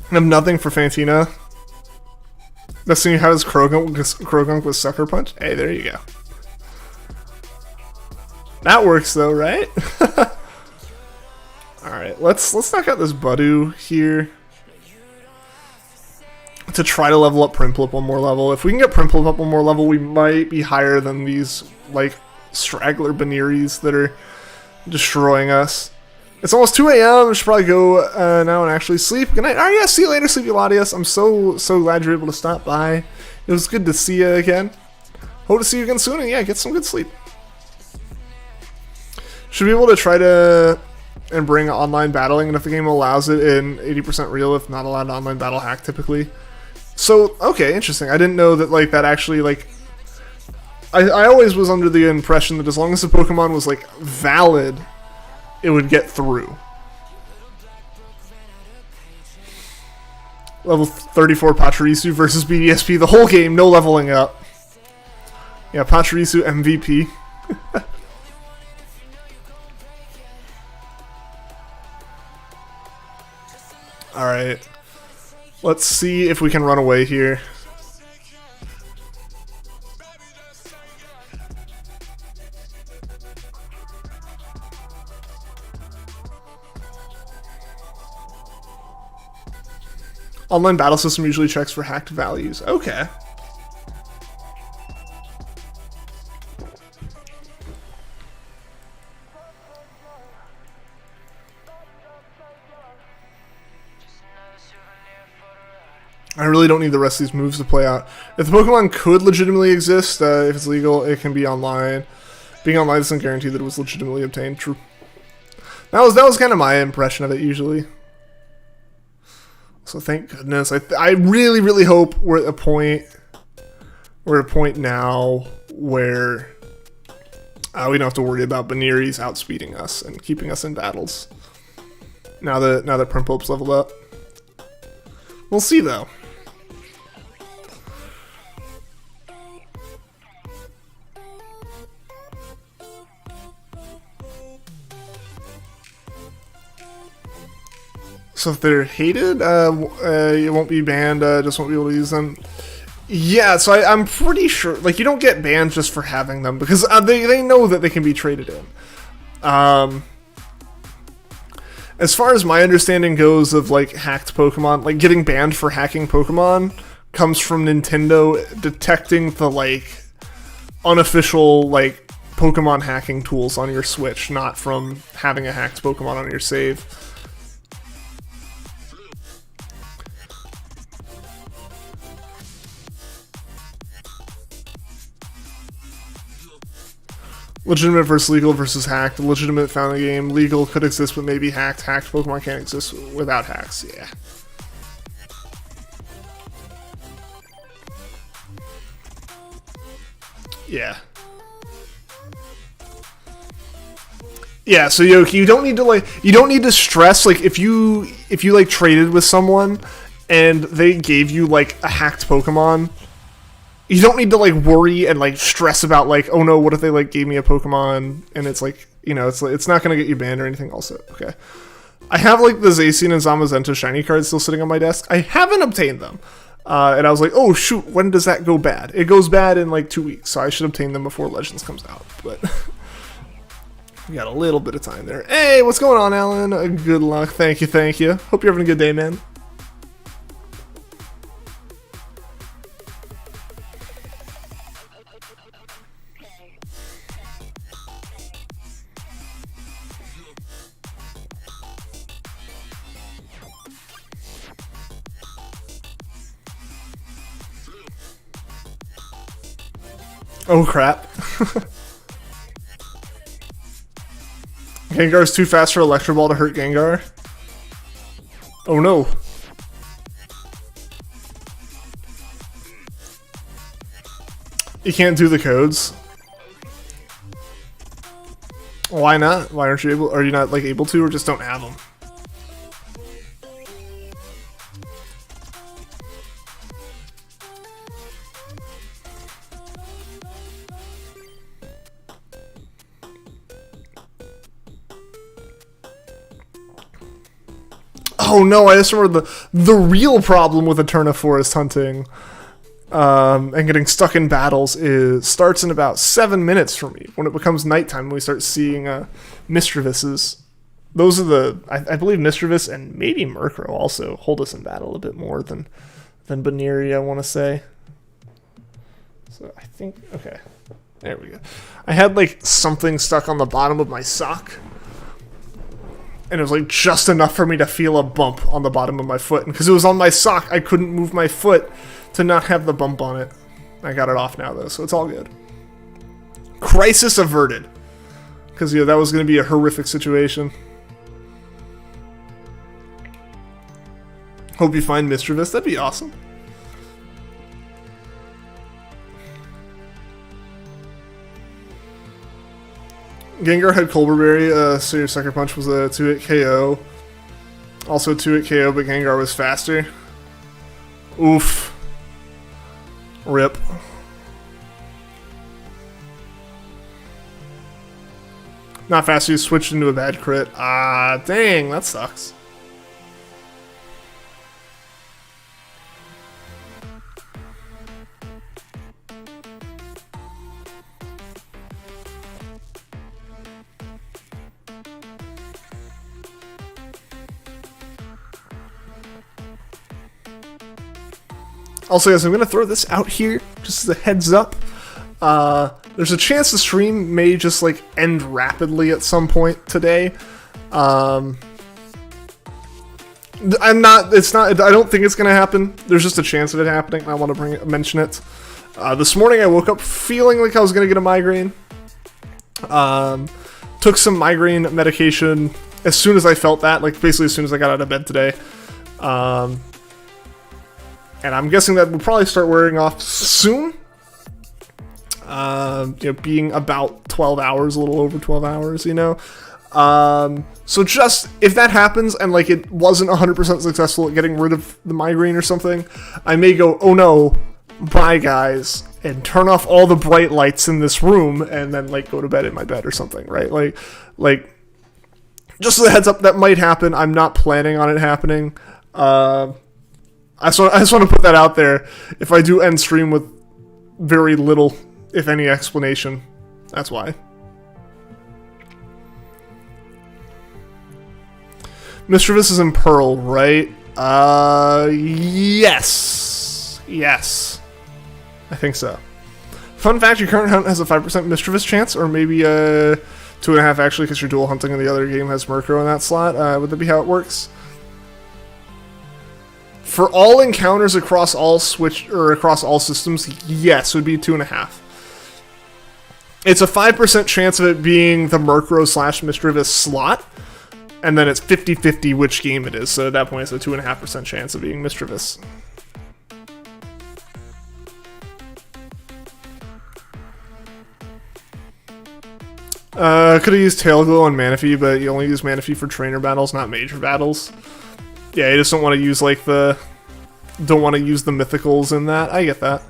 I have nothing for Fantina. Best thing you have is Krogunk with Sucker Punch. Hey, there you go. That works though, right? Alright, let's knock out this Budu here. To try to level up Prinplup one more level. If we can get Prinplup up one more level, we might be higher than these, like, straggler Baniris that are destroying us. It's almost 2 a.m. I should probably go now and actually sleep. Good night. Alright, yeah, see you later, Sleepy Latias. I'm so glad you're able to stop by. It was good to see you again. Hope to see you again soon, and yeah, get some good sleep. Should be able to try to and bring online battling, and if the game allows it in 80% real, if not allowed online battle hack typically. So, okay, interesting. I didn't know that, like, that actually, like, I always was under the impression that as long as the Pokemon was, like, valid, it would get through. Level 34 Pachirisu versus BDSP, the whole game, no leveling up. Yeah, Pachirisu MVP. Alright. Let's see if we can run away here. Online battle system usually checks for hacked values. Okay. I really don't need the rest of these moves to play out. If the Pokemon could legitimately exist, if it's legal, it can be online. Being online doesn't guarantee that it was legitimately obtained. True. That was kind of my impression of it usually. So thank goodness. I really, really hope we're at a point now where we don't have to worry about Baniris outspeeding us and keeping us in battles. Now that Primplup's leveled up. We'll see though. So if they're hated, you won't be banned, just won't be able to use them. Yeah, so I'm pretty sure, like, you don't get banned just for having them, because they know that they can be traded in. As far as my understanding goes of, like, hacked Pokemon, like, getting banned for hacking Pokemon comes from Nintendo detecting the, like, unofficial, like, Pokemon hacking tools on your Switch, not from having a hacked Pokemon on your save. Legitimate versus legal versus hacked. Legitimate found in the game. Legal could exist but maybe hacked. Hacked Pokemon can't exist without hacks. Yeah. Yeah. Yeah, so Yoki, you don't need to stress, like, if you like traded with someone and they gave you like a hacked Pokemon, you don't need to, like, worry and, like, stress about, like, oh no, what if they, like, gave me a Pokemon and it's, like, you know, it's not gonna get you banned or anything also. Okay. I have, like, the Zacian and Zamazenta shiny cards still sitting on my desk. I haven't obtained them. And I was like, oh shoot, when does that go bad? It goes bad in, like, 2 weeks, so I should obtain them before Legends comes out. But we got a little bit of time there. Hey, what's going on, Alan? Good luck. Thank you, thank you. Hope you're having a good day, man. Oh crap. Gengar's too fast for Electro Ball to hurt Gengar. Oh no. You can't do the codes. Why not? Why aren't you able? Are you not like able to, or just don't have them? Oh no, I just remember the real problem with Eterna forest hunting and getting stuck in battles starts in about 7 minutes for me. When it becomes nighttime and we start seeing Mistrevises. Those are I believe Mistrevis and maybe Murkrow also hold us in battle a bit more than Baneri, I want to say. So I think, okay, there we go. I had like something stuck on the bottom of my sock. And it was like just enough for me to feel a bump on the bottom of my foot. And because it was on my sock, I couldn't move my foot to not have the bump on it. I got it off now though, so it's all good. Crisis averted. Because yeah, that was going to be a horrific situation. Hope you find Mistrevis. That'd be awesome. Gengar had Colbur Berry, so your Sucker Punch was a 2-hit KO. Also a 2-hit KO, but Gengar was faster. Oof. Rip. Not faster, you switched into a bad crit. Ah, dang, that sucks. Also, guys, I'm going to throw this out here, just as a heads up. There's a chance the stream may just, like, end rapidly at some point today. I don't think it's going to happen. There's just a chance of it happening, and I want to mention it. This morning I woke up feeling like I was going to get a migraine. Took some migraine medication as soon as I felt that, like, basically as soon as I got out of bed today. And I'm guessing that will probably start wearing off soon. Being about 12 hours, a little over 12 hours, you know. So just, if that happens and, like, it wasn't 100% successful at getting rid of the migraine or something, I may go, oh no, bye guys, and turn off all the bright lights in this room and then, like, go to bed in my bed or something, right? Like, just as a heads up, that might happen. I'm not planning on it happening. I just want to put that out there. If I do end stream with very little, if any, explanation, that's why. Mistrevis is in Pearl, right? Yes. Yes. I think so. Fun fact, your current hunt has a 5% Mistrevis chance, or maybe 2.5 actually, because your dual hunting in the other game has Murkrow in that slot. Would that be how it works? For all encounters across all across all systems, yes, it would be 2.5. It's a 5% chance of it being the Murkrow / Mistrevis slot, and then it's 50-50 which game it is. So at that point, it's a 2.5% chance of being Mistrevis. Could have used Tail Glow on Manaphy, but you only use Manaphy for trainer battles, not major battles. Yeah, you just don't want to use, like, don't want to use the mythicals in that. I get that.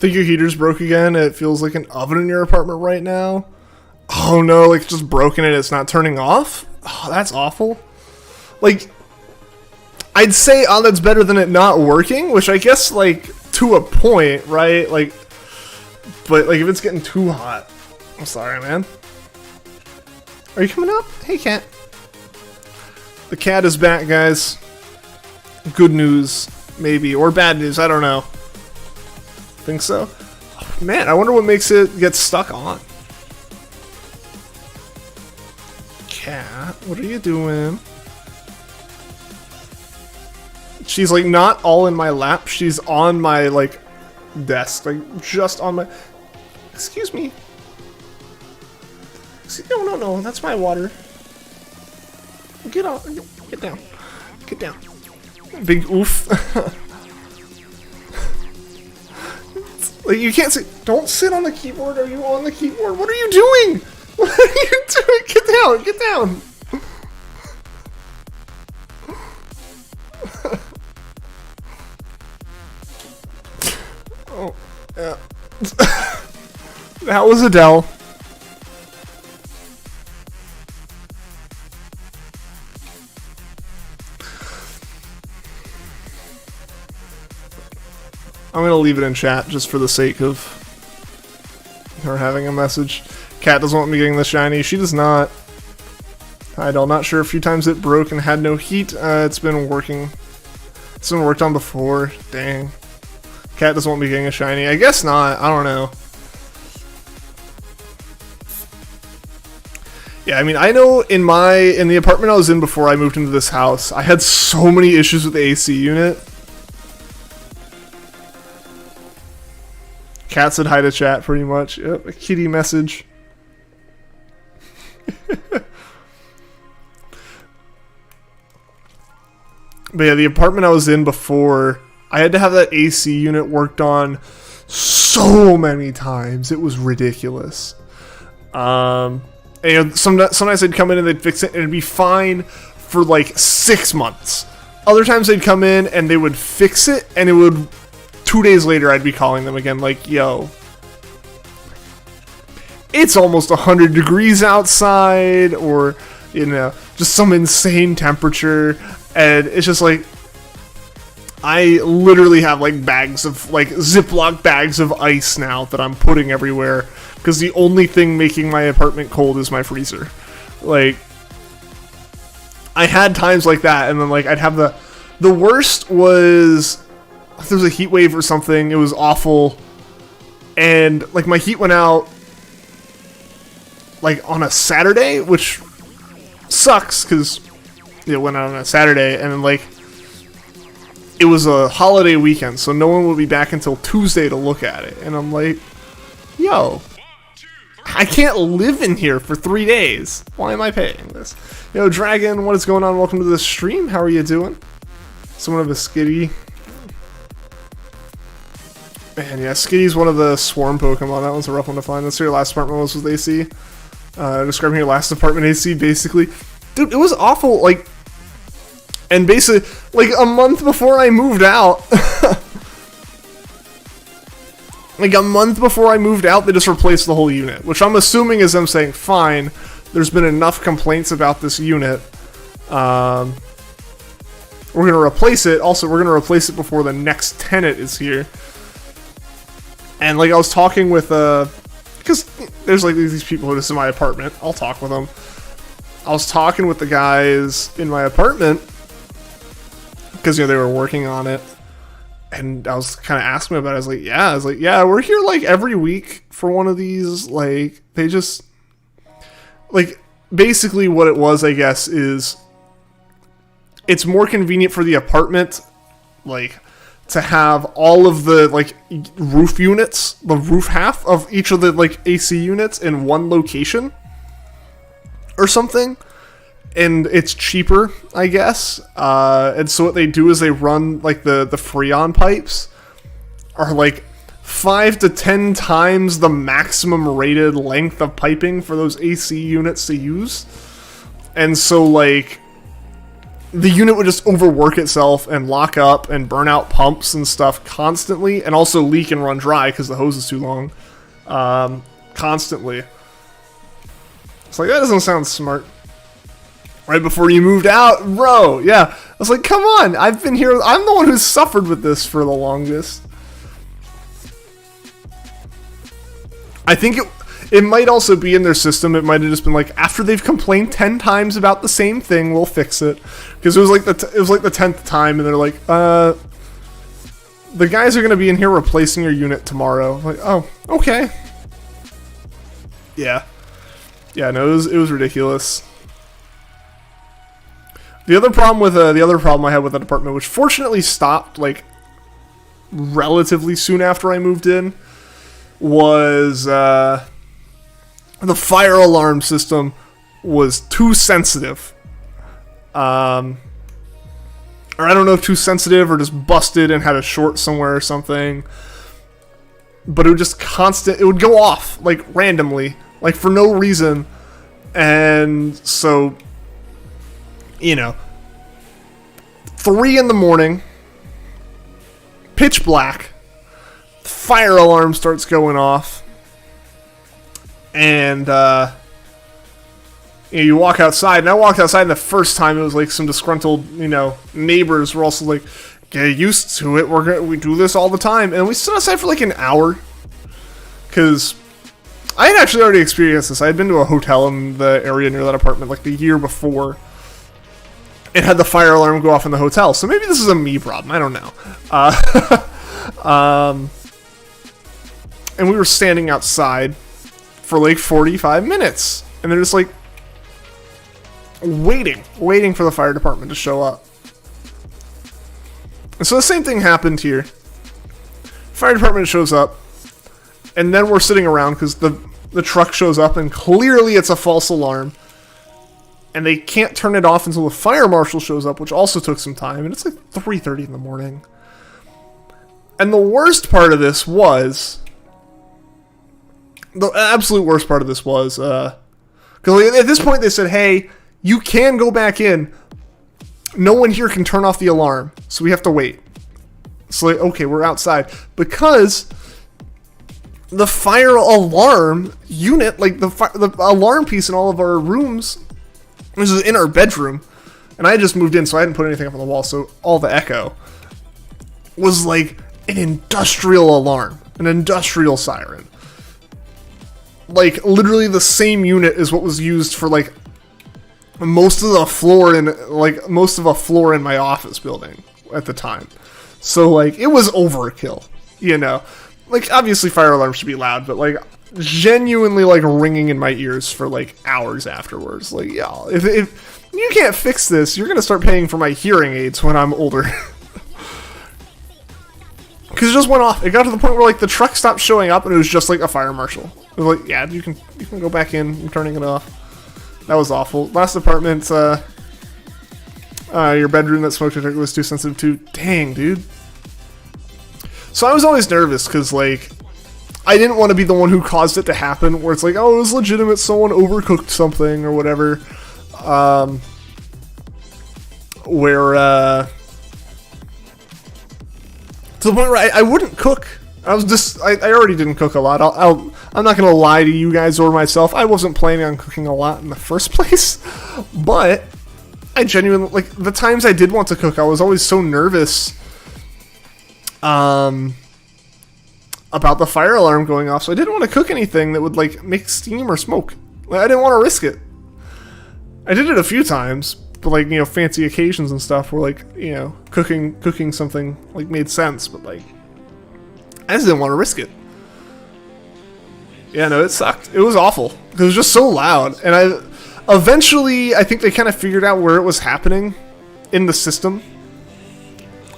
Think your heater's broke again? It feels like an oven in your apartment right now. Oh no, like it's just broken and it's not turning off? Oh, that's awful. Like, I'd say, oh, that's better than it not working, which I guess, like, to a point, right? Like, but, like, if it's getting too hot. I'm sorry, man. Are you coming up? Hey, cat. The cat is back, guys. Good news, maybe. Or bad news, I don't know. Think so? Oh, man, I wonder what makes it get stuck on. Cat, what are you doing? She's, like, not all in my lap. She's on my, like, desk. Like, just on my... Excuse me. No. That's my water. Get off. Get down. Get down. Big oof. Like, you can't sit. Don't sit on the keyboard. Are you on the keyboard? What are you doing? What are you doing? Get down. Get down. Oh, yeah. That was Adele. I'm gonna leave it in chat just for the sake of her having a message. Cat doesn't want me getting the shiny. She does not. Hi, Adele. Not sure. A few times it broke and had no heat. It's been working. It's been worked on before. Dang. Cat doesn't want me getting a shiny. I guess not. I don't know. Yeah, I mean, I know in the apartment I was in before I moved into this house, I had so many issues with the AC unit. Cat said hi to chat, pretty much. Yep, a kitty message. But yeah, the apartment I was in before, I had to have that AC unit worked on so many times. It was ridiculous. And, you know, sometimes they'd come in and they'd fix it and it'd be fine for like 6 months. Other times they'd come in and they would fix it and it would... 2 days later, I'd be calling them again, like, yo, it's almost 100 degrees outside, or, you know, just some insane temperature, and it's just like, I literally have, like, bags of, like, Ziploc bags of ice now that I'm putting everywhere, because the only thing making my apartment cold is my freezer. Like, I had times like that, and then, like, I'd have the worst was... if there was a heat wave or something, it was awful, and like my heat went out like on a Saturday, which sucks because it went out on a Saturday, and then like it was a holiday weekend, so no one would be back until Tuesday to look at it, and I'm like, yo, I can't live in here for 3 days. Why am I paying this? Yo, Dragon, what is going on? Welcome to the stream. How are you doing? Somewhat of a skitty. Man, yeah, Skitty's one of the swarm Pokemon. That one's a rough one to find. That's your last apartment was with AC. Describing your last apartment AC, basically. Dude, it was awful, like... And basically, like, a month before I moved out... like, a month before I moved out, they just replaced the whole unit. Which I'm assuming is them saying, fine, there's been enough complaints about this unit. We're gonna replace it. Also, we're gonna replace it before the next tenant is here. And, like, I was talking with, because there's, like, these people who are just in my apartment. I'll talk with them. I was talking with the guys in my apartment, because, you know, they were working on it. And I was kind of asking about it. I was like, yeah, we're here, like, every week for one of these. Like, they just, like, basically what it was, I guess, is it's more convenient for the apartment, like, to have all of the, like, roof units, the roof half of each of the, like, AC units in one location or something, and it's cheaper, I guess. And so what they do is they run, like, the Freon pipes are, like, 5 to 10 times the maximum rated length of piping for those AC units to use. And so, like, the unit would just overwork itself and lock up and burn out pumps and stuff constantly, and also leak and run dry because the hose is too long, constantly. It's like, that doesn't sound smart. Right before you moved out, bro, yeah. I was like, come on, I've been here, I'm the one who's suffered with this for the longest. I think it might also be in their system. It might have just been like, after they've complained 10 times about the same thing, we'll fix it. Because it was like the 10th time, and they're like, the guys are gonna be in here replacing your unit tomorrow. I'm like, oh, okay. Yeah, no, it was ridiculous. The other problem I had with that apartment, which fortunately stopped like relatively soon after I moved in, was the fire alarm system was too sensitive. Or I don't know if too sensitive or just busted and had a short somewhere or something. But it would just it would go off like randomly, like for no reason. And so, 3 in the morning, pitch black, fire alarm starts going off, and you walk outside, and I walked outside, and the first time it was like some disgruntled, neighbors were also like, get used to it, we do this all the time, and we stood outside for like an hour, because I had actually already experienced this. I had been to a hotel in the area near that apartment like the year before. It had the fire alarm go off in the hotel, so maybe this is a me problem, I don't know. And we were standing outside for like 45 minutes, and they're just like waiting for the fire department to show up. And so the same thing happened here. Fire department shows up, and then we're sitting around because the truck shows up, and clearly it's a false alarm. And they can't turn it off until the fire marshal shows up, which also took some time. And it's like 3:30 in the morning. And the worst part of this was... The absolute worst part of this was... Because at this point they said, hey, you can go back in. No one here can turn off the alarm. So we have to wait. So like, okay, we're outside. Because... the fire alarm unit, like the alarm piece in all of our rooms... This is in our bedroom, and I just moved in, so I hadn't put anything up on the wall, so all the echo was like an industrial alarm, an industrial siren. Like, literally the same unit is what was used for, like, most of a floor in my office building at the time. So, like, it was overkill, Like, obviously fire alarms should be loud, but, like, genuinely like ringing in my ears for like hours afterwards. Like, y'all, if you can't fix this, you're gonna start paying for my hearing aids when I'm older. Because it just went off. It got to the point where like the truck stopped showing up, and it was just like a fire marshal. It was like, yeah, you can go back in. I'm turning it off. That was awful. Last apartment, your bedroom that smoke detector was too sensitive to. Dang, dude. So I was always nervous because like, I didn't want to be the one who caused it to happen, where it's like, oh, it was legitimate, someone overcooked something or whatever. To the point where I wouldn't cook. I already didn't cook a lot. I'm not going to lie to you guys or myself. I wasn't planning on cooking a lot in the first place. But I genuinely, like, the times I did want to cook, I was always so nervous. About the fire alarm going off, so I didn't want to cook anything that would like make steam or smoke. Like, I didn't want to risk it. I did it a few times, but like, fancy occasions and stuff where like, cooking something like made sense, but like, I just didn't want to risk it. Yeah, no, it sucked. It was awful. It was just so loud, and I think they kind of figured out where it was happening in the system.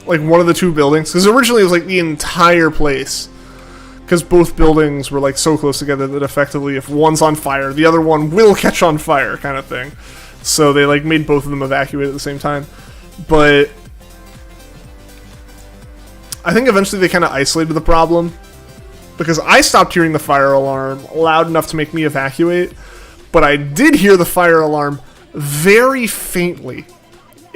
Like one of the two buildings, because originally it was like the entire place. Because both buildings were like so close together that effectively if one's on fire, the other one will catch on fire kind of thing. So they like made both of them evacuate at the same time. But I think eventually they kind of isolated the problem. Because I stopped hearing the fire alarm loud enough to make me evacuate. But I did hear the fire alarm very faintly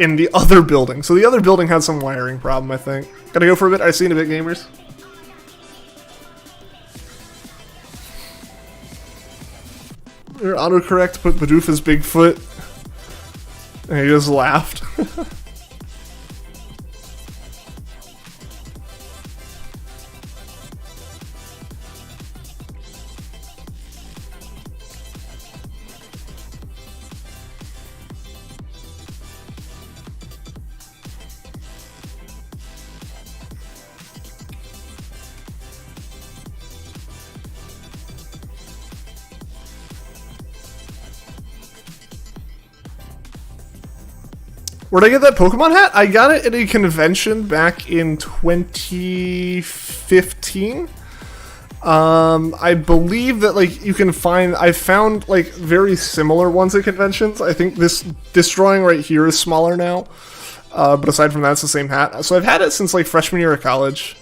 in the other building. So the other building had some wiring problem, I think. Gotta go for a bit. I see you in a bit, gamers. Your autocorrect put Bidoof Bigfoot. And he just laughed. Where'd I get that Pokemon hat? I got it at a convention back in 2015. I believe that like you can find, I found like very similar ones at conventions. I think this drawing right here is smaller now. But aside from that, it's the same hat. So I've had it since like freshman year of college.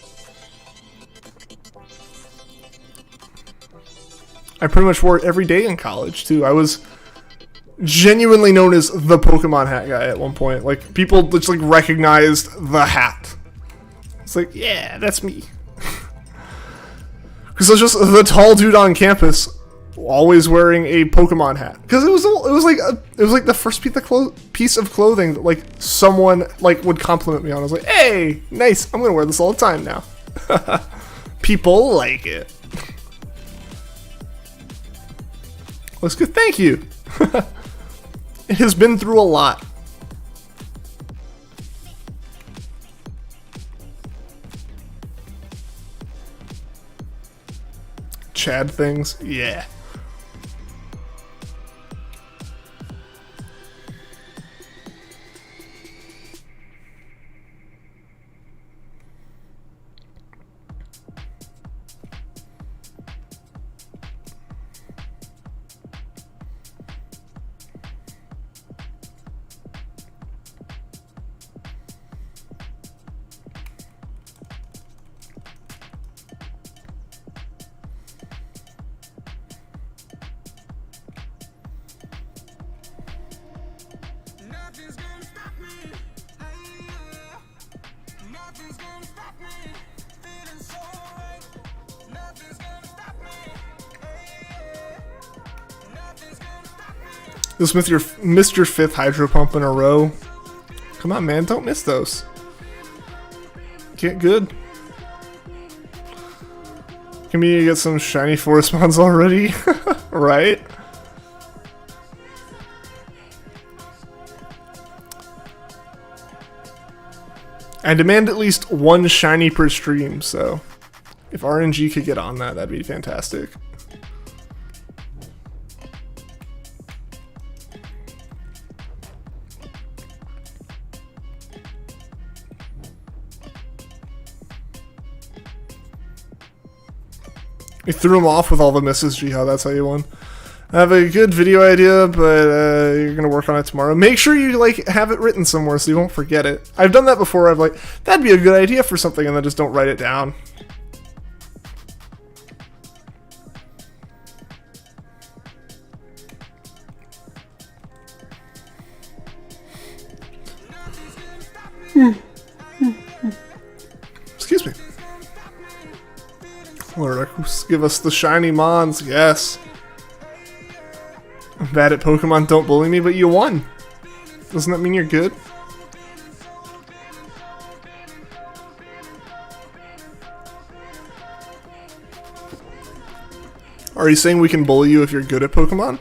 I pretty much wore it every day in college too. I was genuinely known as the Pokemon hat guy at one point. Like, people just like recognized the hat. It's like, yeah, that's me. Because I was just the tall dude on campus, always wearing a Pokemon hat. Because it was like the first piece of clothing that like someone like would compliment me on. I was like, hey, nice, I'm gonna wear this all the time now. People like it. Looks good, thank you. It has been through a lot. Chad things, yeah. This with your Mr. 5th Hydro Pump in a row. Come on, man, don't miss those. Get good. Can we get some shiny forest spawns already? Right? I demand at least one shiny per stream, so if RNG could get on that, that'd be fantastic. You threw him off with all the misses, Jiha, that's how you won. I have a good video idea, but you're gonna work on it tomorrow. Make sure you like have it written somewhere so you won't forget it. I've done that before. I've like, that'd be a good idea for something, and then just don't write it down. Excuse me. Lord, give us the shiny mons, yes. I'm bad at Pokemon, don't bully me, but you won. Doesn't that mean you're good? Are you saying we can bully you if you're good at Pokemon?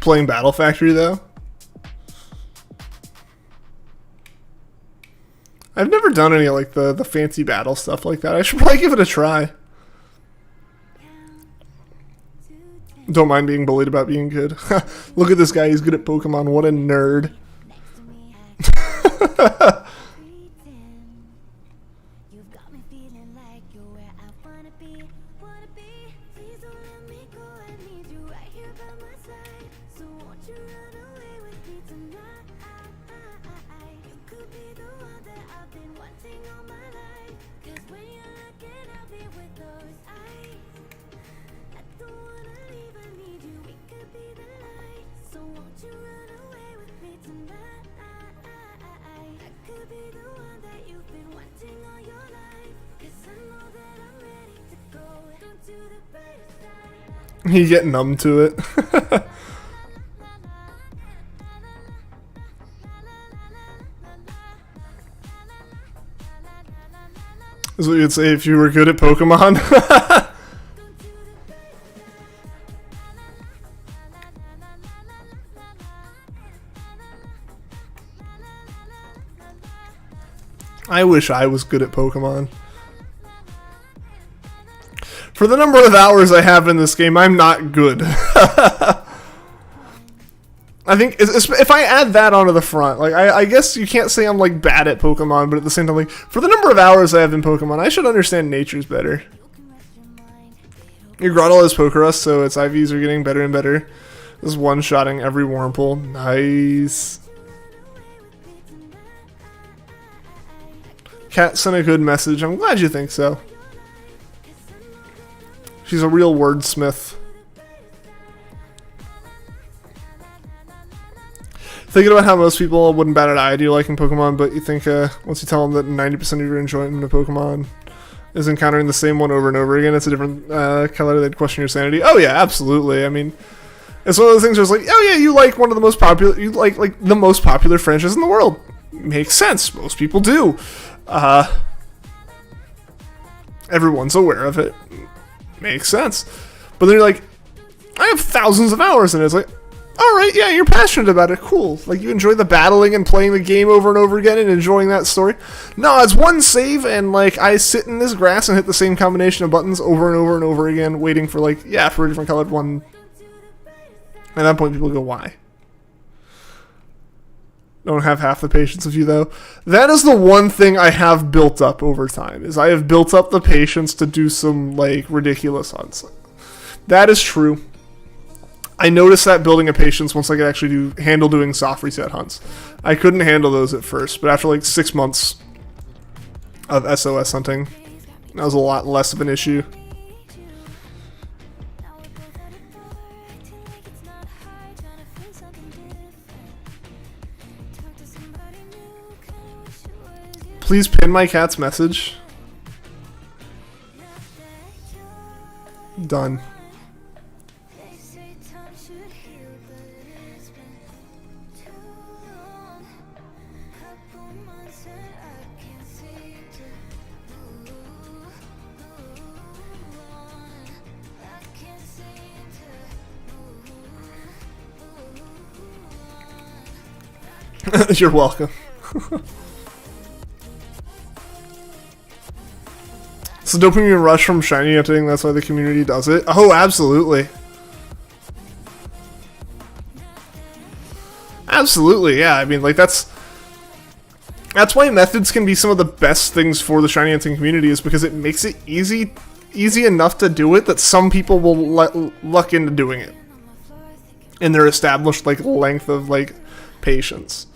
Playing Battle Factory though. I've never done any like the fancy battle stuff like that. I should probably give it a try. Don't mind being bullied about being good. Look at this guy, he's good at Pokemon. What a nerd. You get numb to it. Is what you'd say if you were good at Pokemon. I wish I was good at Pokemon. For the number of hours I have in this game, I'm not good. I think if I add that onto the front, like I guess you can't say I'm like bad at Pokemon, but at the same time, like for the number of hours I have in Pokemon, I should understand natures better. Your Grottle has Pokerus, so its IVs are getting better and better. This one-shotting every Wurmple. Nice. Kat sent a good message. I'm glad you think so. She's a real wordsmith. Thinking about how most people wouldn't bat an eye at you liking Pokemon, but you think once you tell them that 90% of your enjoyment of Pokemon is encountering the same one over and over again, it's a different color, they'd question your sanity. Oh yeah, absolutely. I mean, it's one of those things where it's like, oh yeah, you like one of the most popular, you like the most popular franchise in the world. Makes sense. Most people do. Everyone's aware of it. Makes sense. But then you're like, I have thousands of hours in it. It's like, alright, yeah, you're passionate about it. Cool. Like, you enjoy the battling and playing the game over and over again and enjoying that story. No, it's one save and, like, I sit in this grass and hit the same combination of buttons over and over and over again, waiting for, like, yeah, for a different colored one. At that point, people go, why? Don't have half the patience of you, though. That is the one thing I have built up over time, is I have built up the patience to do some, like, ridiculous hunts. That is true. I noticed that building a patience once I could actually handle doing soft reset hunts. I couldn't handle those at first, but after, like, 6 months of SOS hunting, that was a lot less of an issue. Please pin my cat's message. Done. You're welcome. So dopamine rush from shiny hunting, that's why the community does it? Oh, absolutely. Absolutely, yeah. I mean, like, that's why methods can be some of the best things for the shiny hunting community, is because it makes it easy enough to do it that some people will luck into doing it in their established, like, length of, like, patience.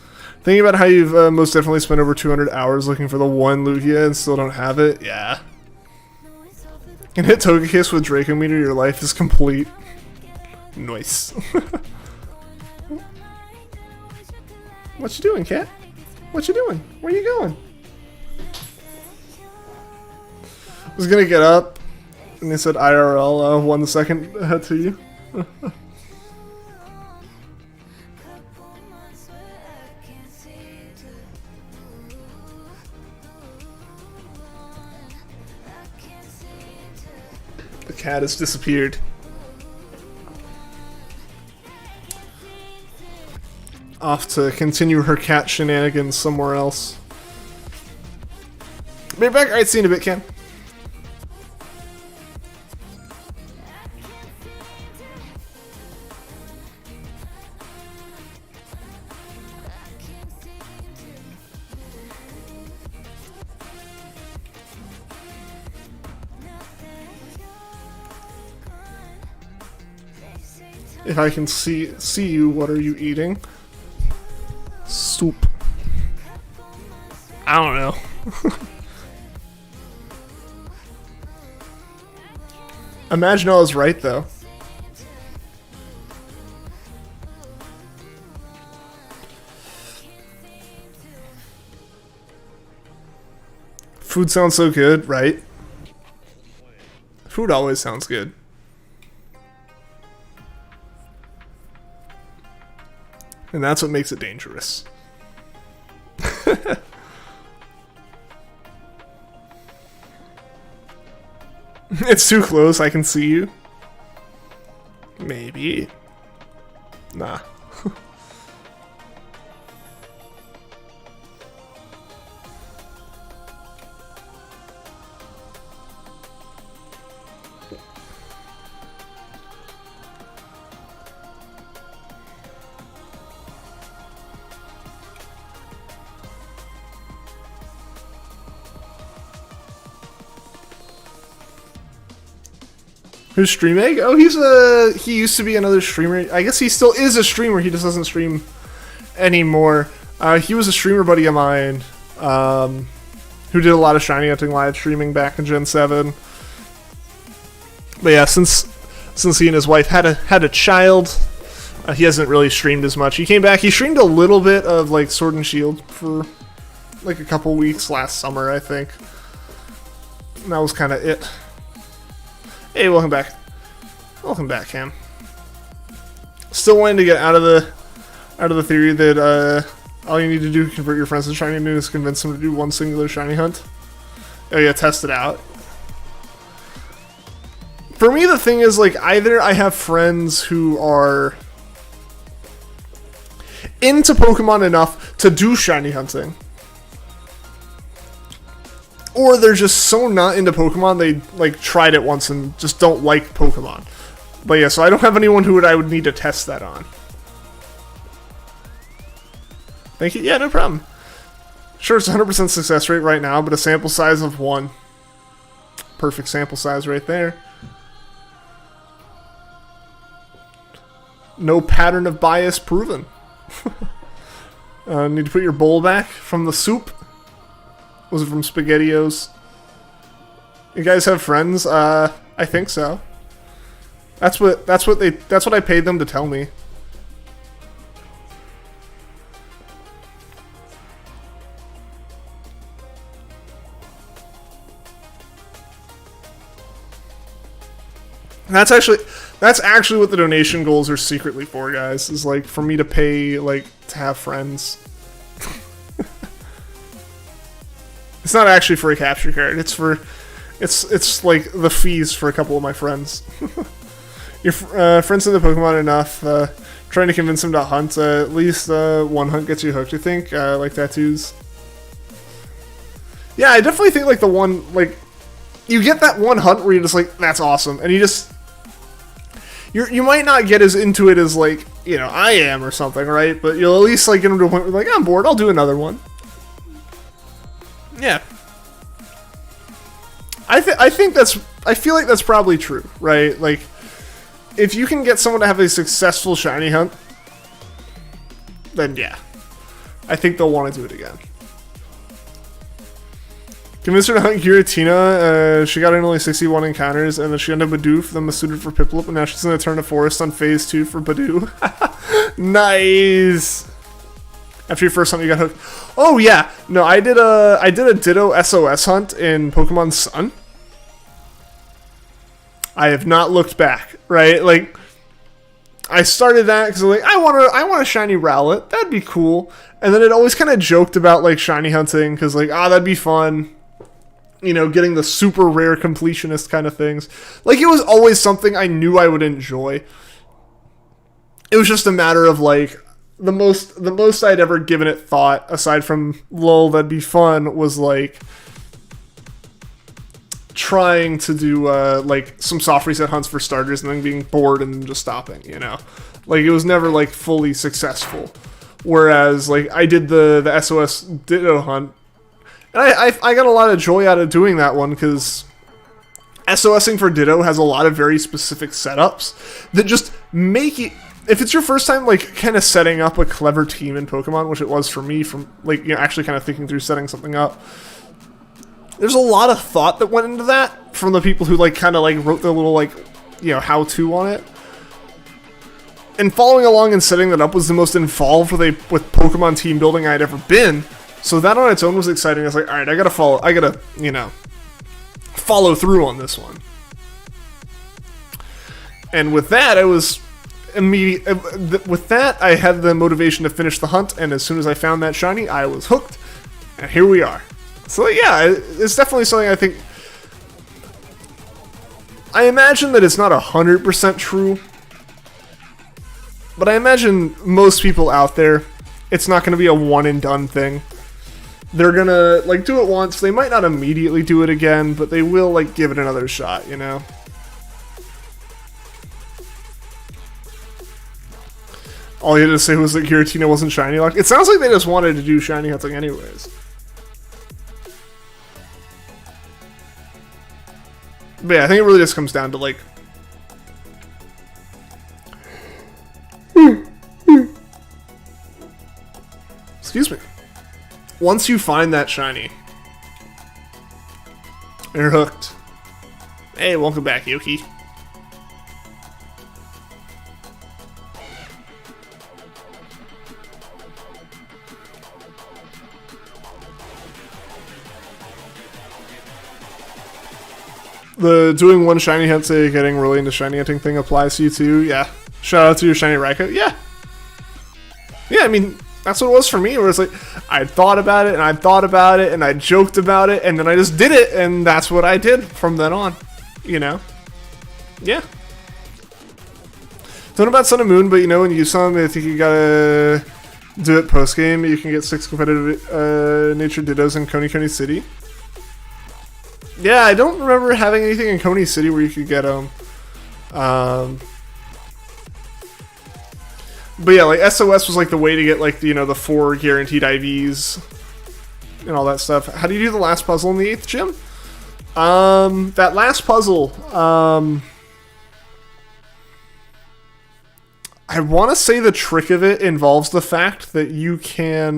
Thinking about how you've most definitely spent over 200 hours looking for the one Lugia and still don't have it, yeah. And hit Togekiss with Draco Meter, your life is complete. Nice. What you doing, cat? What you doing? Where you going? I was gonna get up, and they said IRL 1 second to you. The cat has disappeared. off to continue her cat shenanigans somewhere else. Be back. Alright, see you in a bit, Cam. If I can see you, what are you eating? Soup. I don't know. Imagine I was right, though. Food sounds so good, right? Food always sounds good. And that's what makes it dangerous. It's too close, I can see you. Maybe. Nah. Who's Stream Egg? Oh, he used to be another streamer. I guess he still is a streamer. He just doesn't stream anymore. He was a streamer buddy of mine, who did a lot of shiny hunting live streaming back in Gen 7. But yeah, since he and his wife had a child, he hasn't really streamed as much. He came back. He streamed a little bit of like Sword and Shield for like a couple weeks last summer, I think. And that was kind of it. Hey, welcome back. Welcome back, Cam. Still wanting to get out of the theory that all you need to do to convert your friends to shiny new is convince them to do one singular shiny hunt. Oh yeah, test it out. For me, the thing is, like, either I have friends who are into Pokemon enough to do shiny hunting, or they're just so not into Pokemon they like tried it once and just don't like Pokemon. But yeah, so I don't have anyone who I would need to test that on. Thank you. Yeah, no problem. Sure, it's 100% success rate right now, but a sample size of 1. Perfect sample size right there. No pattern of bias proven. Need to put your bowl back from the soup. Was it from SpaghettiOs? You guys have friends? I think so. That's what I paid them to tell me. That's actually what the donation goals are secretly for, guys. Is like for me to pay like to have friends. It's not actually for a capture card. It's for, it's like the fees for a couple of my friends. Your friends in the Pokemon enough. Trying to convince them to hunt. At least one hunt gets you hooked. You think? Like tattoos. Yeah, I definitely think like the one like you get that one hunt where you're just like that's awesome, and you might not get as into it as like I am or something, right? But you'll at least like get them to a point where like I'm bored. I'll do another one. Yeah. I feel like that's probably true, right? Like, if you can get someone to have a successful shiny hunt, then yeah. I think they'll want to do it again. Convinced her to hunt Giratina, she got in only 61 encounters, and then she ended up Bidoof, then Masuda for Piplup, and now she's in the Eterna Forest on Phase 2 for Badoo. Nice! After your first hunt, you got hooked. Oh yeah, no, I did a Ditto SOS hunt in Pokemon Sun. I have not looked back. Right, like I started that because like I want a shiny Rowlet. That'd be cool. And then it always kind of joked about like shiny hunting because like that'd be fun. Getting the super rare completionist kind of things. Like it was always something I knew I would enjoy. It was just a matter of like the most I'd ever given it thought, aside from lol, that'd be fun, was like trying to do like some soft reset hunts for starters and then being bored and then just stopping, you know? Like, it was never like fully successful. Whereas like I did the SOS Ditto hunt, and I got a lot of joy out of doing that one, because SOSing for Ditto has a lot of very specific setups that just make it, if it's your first time like kind of setting up a clever team in Pokemon, which it was for me, from like, you know, actually kind of thinking through setting something up, there's a lot of thought that went into that from the people who like kind of like wrote their little like, you know, how-to on it. And following along and setting that up was the most involved with Pokemon team building I'd ever been. So that on its own was exciting. I was like, all right, I gotta, you know, follow through on this one. And with that, I was with that, I had the motivation to finish the hunt, and as soon as I found that shiny, I was hooked, and here we are. So yeah, it's definitely something I think, I imagine that it's not 100% true, but I imagine most people out there, it's not going to be a one and done thing. They're going to like do it once, they might not immediately do it again, but they will like give it another shot, you know? All you had to say was that Giratina wasn't shiny locked. It sounds like they just wanted to do shiny hunting anyways. But yeah, I think it really just comes down to like, excuse me. Once you find that shiny, you're hooked. Hey, welcome back, Yuki. The doing one shiny hunt to getting really into shiny hunting thing applies to you too, yeah. Shout out to your shiny Raikou, yeah. Yeah, I mean, that's what it was for me, where it's like, I thought about it, and I thought about it, and I joked about it, and then I just did it, and that's what I did from then on, you know? Yeah. Don't know about Sun and Moon, but you know, when you use some, I think you gotta do it post-game. You can get 6 competitive nature Dittos in Coney City. Yeah, I don't remember having anything in Coney City where you could get them. But yeah, like SOS was like the way to get like, you know, the 4 guaranteed IVs and all that stuff. How do you do the last puzzle in the 8th gym? That last puzzle, I want to say the trick of it involves the fact that you can,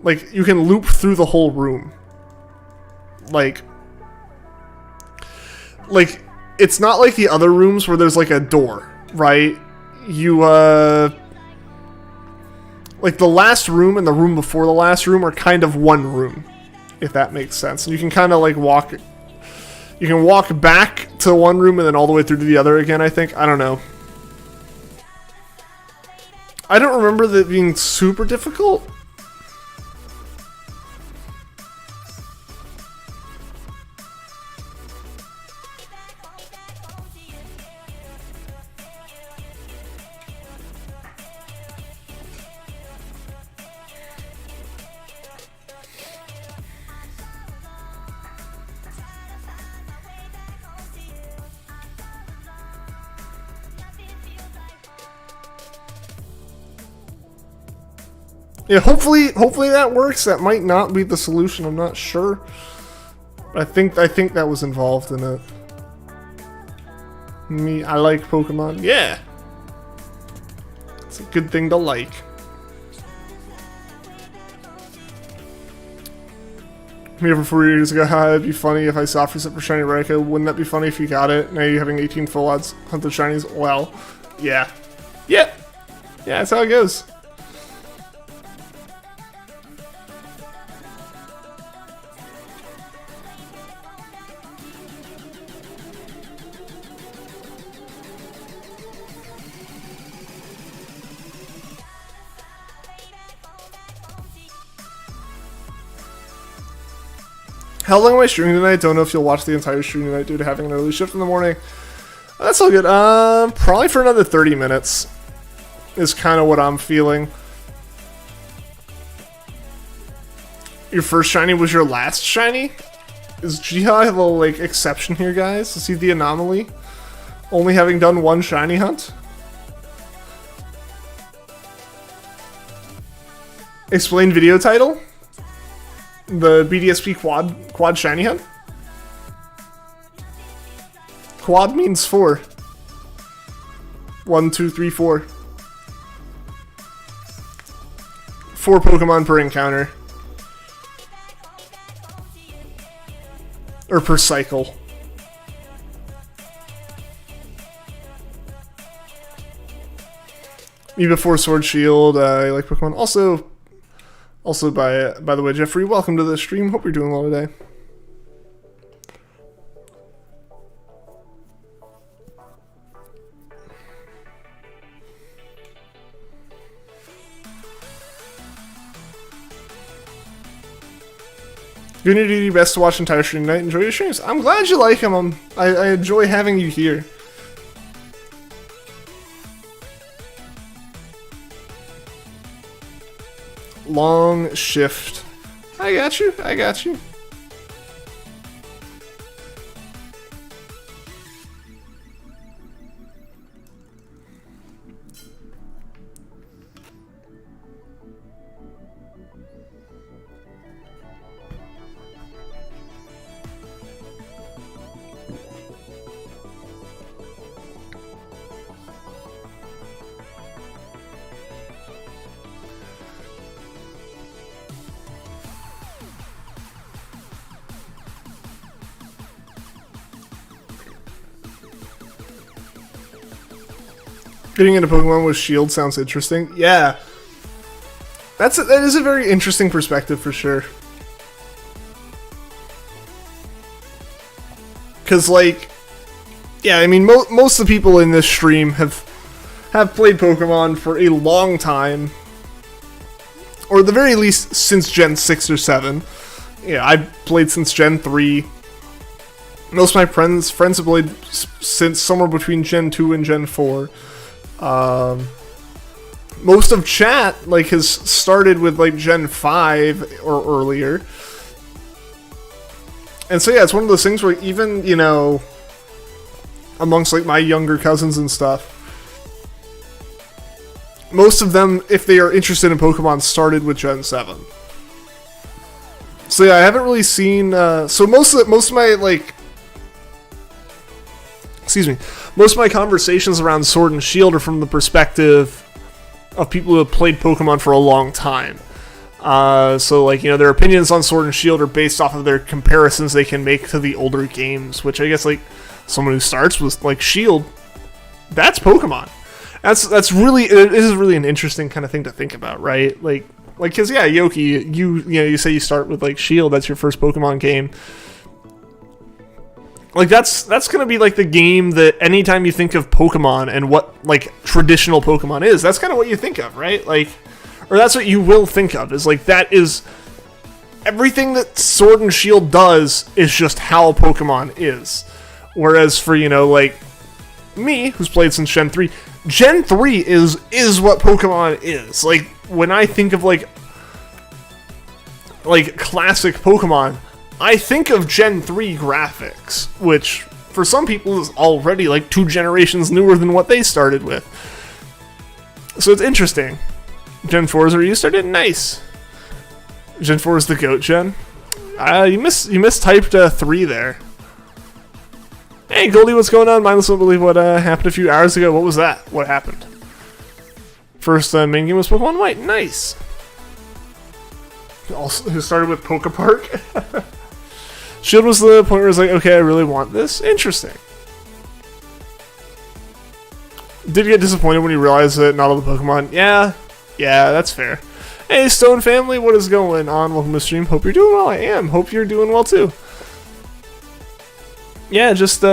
like, you can loop through the whole room. Like, it's not like the other rooms where there's like a door, right? You, like the last room and the room before the last room are kind of one room, if that makes sense. And you can kind of like you can walk back to one room and then all the way through to the other again, I think. I don't know. I don't remember that being super difficult. Yeah, hopefully that works. That might not be the solution. I'm not sure. I think that was involved in it. I like Pokemon. Yeah, it's a good thing to like. Me over 4 years ago, it'd be funny if I soft reset for shiny Raikou. Wouldn't that be funny if you got it? Now you're having 18 full odds hunted shinies. Well, yeah, that's how it goes. How long am I streaming tonight? Don't know if you'll watch the entire stream tonight due to having an early shift in the morning. That's all good. Probably for another 30 minutes. is kind of what I'm feeling. Your first shiny was your last shiny? Is Jiha a little, like, exception here, guys? Is he the anomaly? Only having done one shiny hunt? Explain video title? The BDSP quad shiny hunt? Quad means 4. 1, 2, 3, 4. 4 Pokemon per encounter. Or per cycle. Me before Sword Shield. I like Pokemon. Also by the way, Jeffrey, welcome to the stream. Hope you're doing well today. Gonna do your best to watch entire stream tonight. Enjoy your streams. I'm glad you like them. I enjoy having you here. Long shift. I got you. I got you. Getting into Pokemon with Shield sounds interesting. Yeah. That is a very interesting perspective for sure. Because, like, yeah, I mean, most of the people in this stream have played Pokemon for a long time. Or at the very least, since Gen 6 or 7. Yeah, I've played since Gen 3. Most of my friends have played since somewhere between Gen 2 and Gen 4. Most of chat, like, has started with, like, Gen 5 or earlier. And so, yeah, it's one of those things where even, you know, amongst, like, my younger cousins and stuff, most of them, if they are interested in Pokemon, started with Gen 7. So, yeah, I haven't really seen, so most of my, like, most of my conversations around Sword and Shield are from the perspective of people who have played Pokemon for a long time. So, like, you know, their opinions on Sword and Shield are based off of their comparisons they can make to the older games, which I guess, like, someone who starts with, like, Shield, that's Pokemon. That's really, it is really an interesting kind of thing to think about, right? Like, cause, yeah, Yoki, you say you start with, like, Shield, that's your first Pokemon game. Like, that's gonna be, like, the game that anytime you think of Pokemon and what, like, traditional Pokemon is, that's kind of what you think of, right? Like, or that's what you will think of, is, like, that is... Everything that Sword and Shield does is just how Pokemon is. Whereas for, you know, like, me, who's played since Gen 3, Gen 3 is what Pokemon is. Like, when I think of, like, classic Pokemon, I think of Gen 3 graphics, which, for some people, is already, like, 2 generations newer than what they started with. So it's interesting. Gen 4 is where you started? Nice. Gen 4 is the GOAT gen. You mistyped 3 there. Hey, Goldie, what's going on? Mindless won't believe what happened a few hours ago. What was that? What happened? First main game was Pokemon White. Nice. Also, who started with Pokepark? Shield was the point where it's like, okay, I really want this. Interesting. Did get disappointed when you realized that not all the Pokemon... Yeah, that's fair. Hey, Stone family, what is going on? Welcome to the stream. Hope you're doing well. I am. Hope you're doing well, too. Yeah, just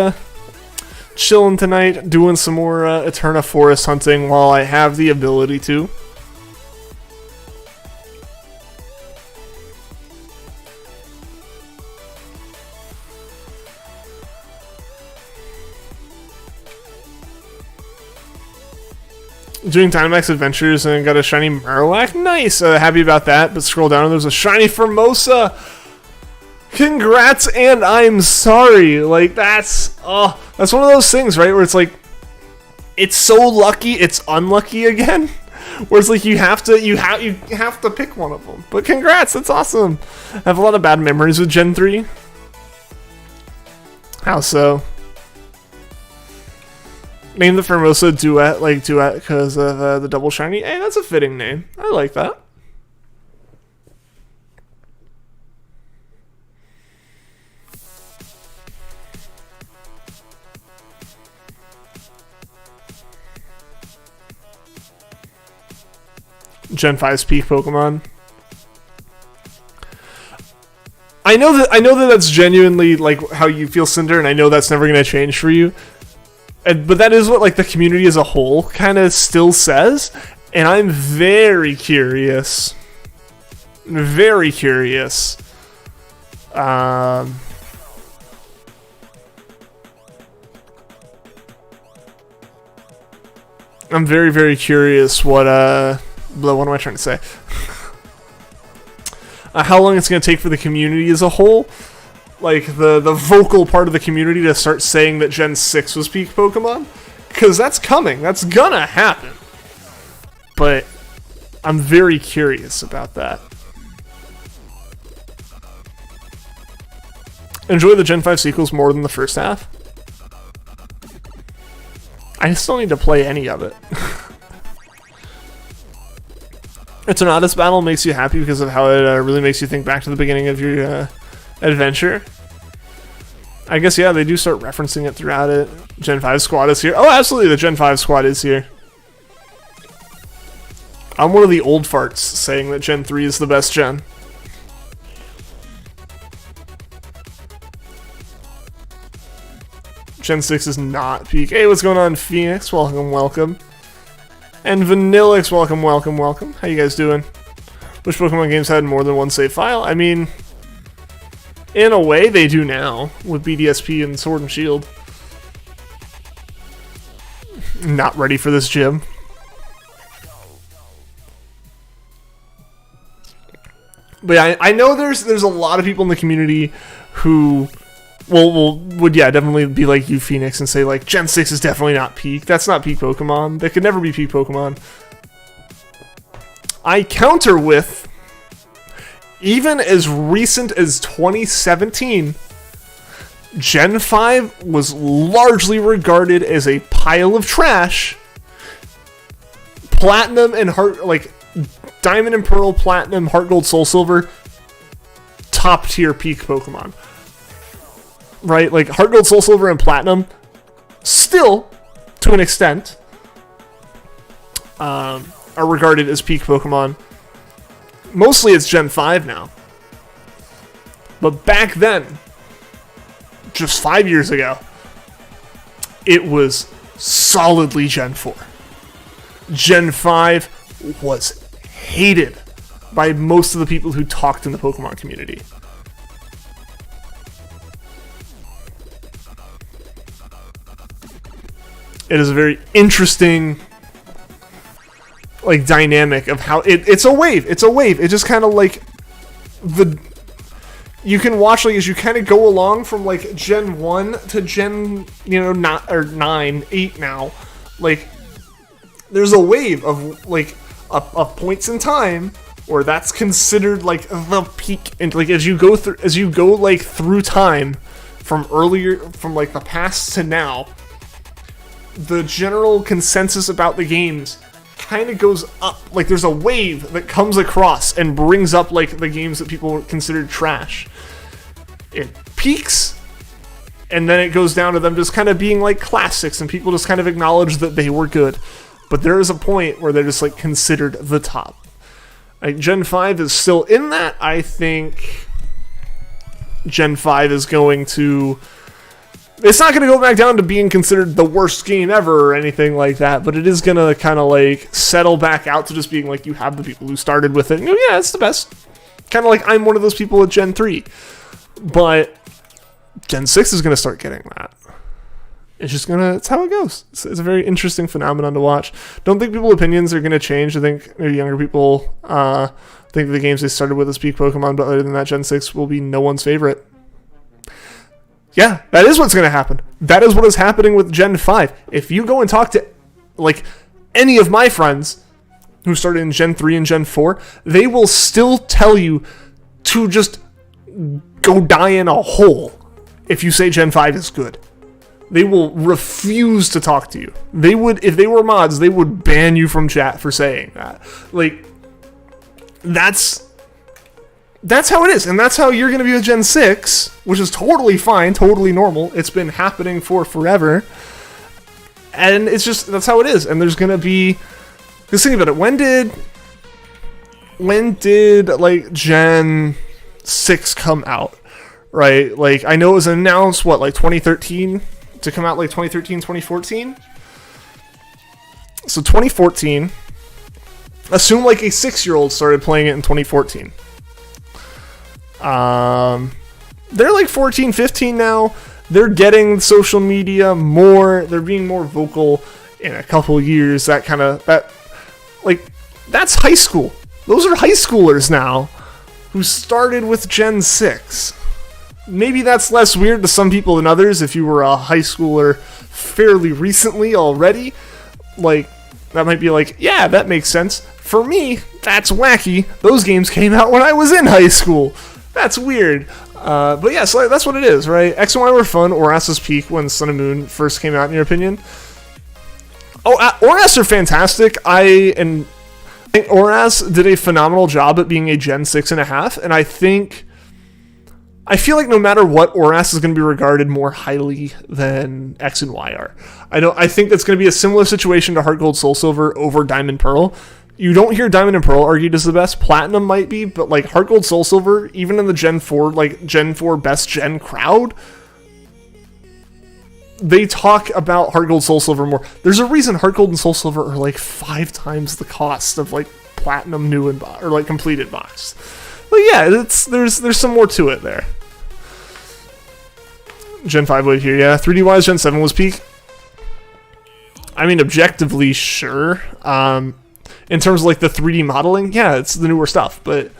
chilling tonight, doing some more Eterna forest hunting while I have the ability to. Doing Dynamax Adventures and got a shiny Marowak. Nice. Happy about that. But scroll down and there's a shiny Formosa. Congrats and I'm sorry. Like that's one of those things, right? Where it's like, it's so lucky, it's unlucky again. Where it's like you have to pick one of them. But congrats, that's awesome. I have a lot of bad memories with Gen 3. How so? Name the Formosa duet because of the double shiny. Hey, that's a fitting name. I like that. Gen 5's peak Pokemon. I know that that's genuinely like how you feel, Cinder, and I know that's never going to change for you. But that is what like the community as a whole kind of still says, and I'm very curious. Very curious. I'm very, very curious what am I trying to say? How long it's going to take for the community as a whole, like the vocal part of the community, to start saying that Gen 6 was peak Pokemon, because that's coming. That's gonna happen. But I'm very curious about that. Enjoy the Gen 5 sequels more than the first half. I still need to play any of it. Eterna's battle makes you happy because of how it really makes you think back to the beginning of your adventure. I guess, yeah, they do start referencing it throughout it. Gen 5 squad is here. Oh, absolutely, the Gen 5 squad is here. I'm one of the old farts saying that Gen 3 is the best gen. Gen 6 is not peak. Hey, what's going on, Phoenix? Welcome, welcome. And Vanillix, welcome, welcome, welcome. How you guys doing? Wish Pokemon games had more than one save file. I mean, in a way, they do now with BDSP and Sword and Shield. Not ready for this gym. But yeah, I know there's a lot of people in the community who would definitely be like you, Phoenix, and say like Gen 6 is definitely not peak. That's not peak Pokemon. They could never be peak Pokemon. I counter with, even as recent as 2017, Gen 5 was largely regarded as a pile of trash. Platinum and Diamond and Pearl, Platinum, Heart Gold, Soul Silver, top tier peak Pokemon. Right? Like Heart Gold, Soul Silver, and Platinum, still, to an extent, are regarded as peak Pokemon. Mostly it's Gen 5 now. But back then, just 5 years ago, it was solidly Gen 4. Gen 5 was hated by most of the people who talked in the Pokemon community. It is a very interesting dynamic of how it's a wave. It's a wave. It just kind of you can watch as you kind of go along from Gen 1 to Gen 9, 8 now. There's a wave of points in time where that's considered the peak, and as you go through time from the past to now, the general consensus about the games kind of goes up. There's a wave that comes across and brings up the games that people considered trash. It peaks, and then it goes down to them just kind of being classics, and people just kind of acknowledge that they were good. But there is a point where they're just considered the top. Gen 5 is still in that. I think Gen 5 is going to... It's not going to go back down to being considered the worst game ever or anything like that, but it is going to kind of settle back out to just being you have the people who started with it. And, yeah, it's the best. Kind of I'm one of those people at Gen 3. But Gen 6 is going to start getting that. it's just it's how it goes. It's a very interesting phenomenon to watch. Don't think people's opinions are gonna change. I think maybe younger people think the games they started with as peak Pokemon, but other than that, Gen 6 will be no one's favorite. Yeah, that is what's gonna happen. That is what is happening with Gen 5. If you go and talk to like any of my friends who started in Gen 3 and Gen 4, they will still tell you to just go die in a hole if you say Gen 5 is good. They will refuse to talk to you. They would, if they were mods, they would ban you from chat for saying that. Like, that's how it is, and that's how you're going to be with Gen 6, which is totally fine, totally normal. It's been happening for forever, and it's just, that's how it is. And there's going to be, because think about it, when did like Gen 6 come out, right? Like, I know it was announced, what, like 2013, to come out like 2013, 2014? So 2014, assume like a 6-year-old started playing it in 2014. They're like 14, 15 now. They're getting social media more. They're being more vocal in a couple years. That's high school. Those are high schoolers now who started with Gen 6. Maybe that's less weird to some people than others. If you were a high schooler fairly recently already, like, that might be like, yeah, that makes sense. For me, that's wacky. Those games came out when I was in high school. That's weird. But yeah, so that's what it is, right? X and Y were fun. Oras was peak when Sun and Moon first came out, in your opinion. Oh, Oras are fantastic. I think Oras did a phenomenal job at being a Gen 6.5, and I feel like no matter what, Oras is going to be regarded more highly than X and Y are. I think that's going to be a similar situation to Heart Gold Soul Silver over Diamond Pearl. You don't hear Diamond and Pearl argued as the best. Platinum might be, but like Heart Gold Soul Silver, even in the Gen 4, like Gen 4 best gen crowd, they talk about Heart Gold Soul Silver more. There's a reason Heart Gold and Soul Silver are like 5 times the cost of like Platinum new and or like completed box. But yeah, there's some more to it there. Gen 5 would here, yeah. 3D wise, Gen 7 was peak. I mean, objectively, sure. In terms of like the 3D modeling, yeah, it's the newer stuff, but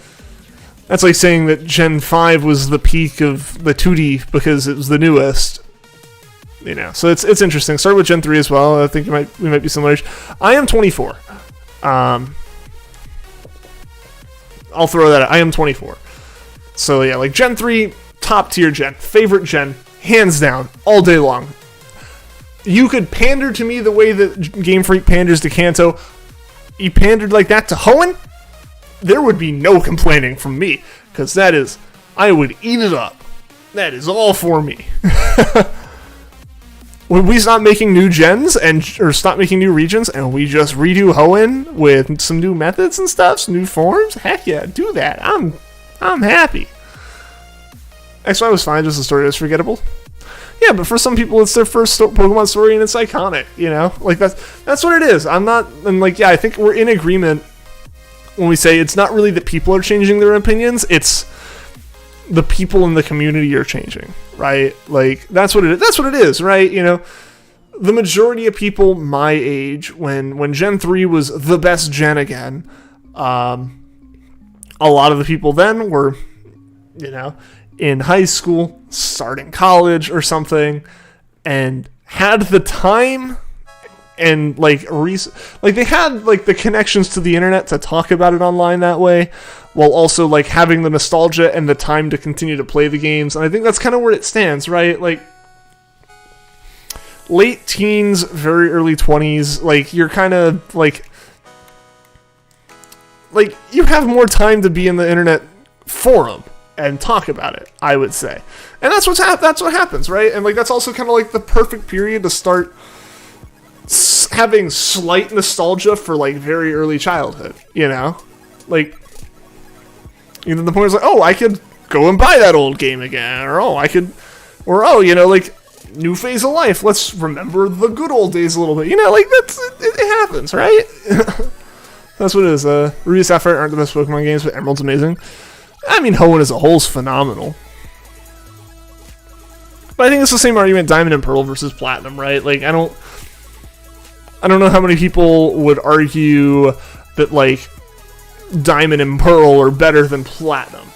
that's like saying that Gen 5 was the peak of the 2D because it was the newest. You know, so it's interesting. Start with Gen 3 as well. I think we might be similar. I am 24. I'll throw that out. I am 24. So yeah, like Gen 3, top tier gen, favorite gen, hands down, all day long. You could pander to me the way that Game Freak panders to Kanto. You pandered like that to Hoenn, there would be no complaining from me, because I would eat it up. That is all for me. When we stop making new gens or stop making new regions and we just redo Hoenn with some new methods and stuff, some new forms, heck yeah, do that. I'm happy. XY was fine, just the story was forgettable. Yeah, but for some people, it's their first Pokemon story and it's iconic, you know? Like, that's what it is. I think we're in agreement when we say it's not really that people are changing their opinions, it's the people in the community are changing, right? Like, that's what it is, right? You know, the majority of people my age, when Gen 3 was the best gen again, a lot of the people then were, you know, in high school, starting college or something, and had the time and they had like the connections to the internet to talk about it online that way, while also like having the nostalgia and the time to continue to play the games. And I think that's kind of where it stands, right? Like late teens, very early 20s, like you're kind of like you have more time to be in the internet forum and talk about it, I would say. And that's what happens, right? And like that's also kind of like the perfect period to start having slight nostalgia for like very early childhood, you know? Like, you know, the point is like, oh, I could go and buy that old game again, or you know, like new phase of life, let's remember the good old days a little bit, you know, like it happens, right? That's what it is. Ruby and Sapphire aren't the best Pokemon games, but Emerald's amazing. I mean, Hoenn as a whole is phenomenal. But I think it's the same argument, Diamond and Pearl versus Platinum, right? Like, I don't know how many people would argue that, like, Diamond and Pearl are better than Platinum.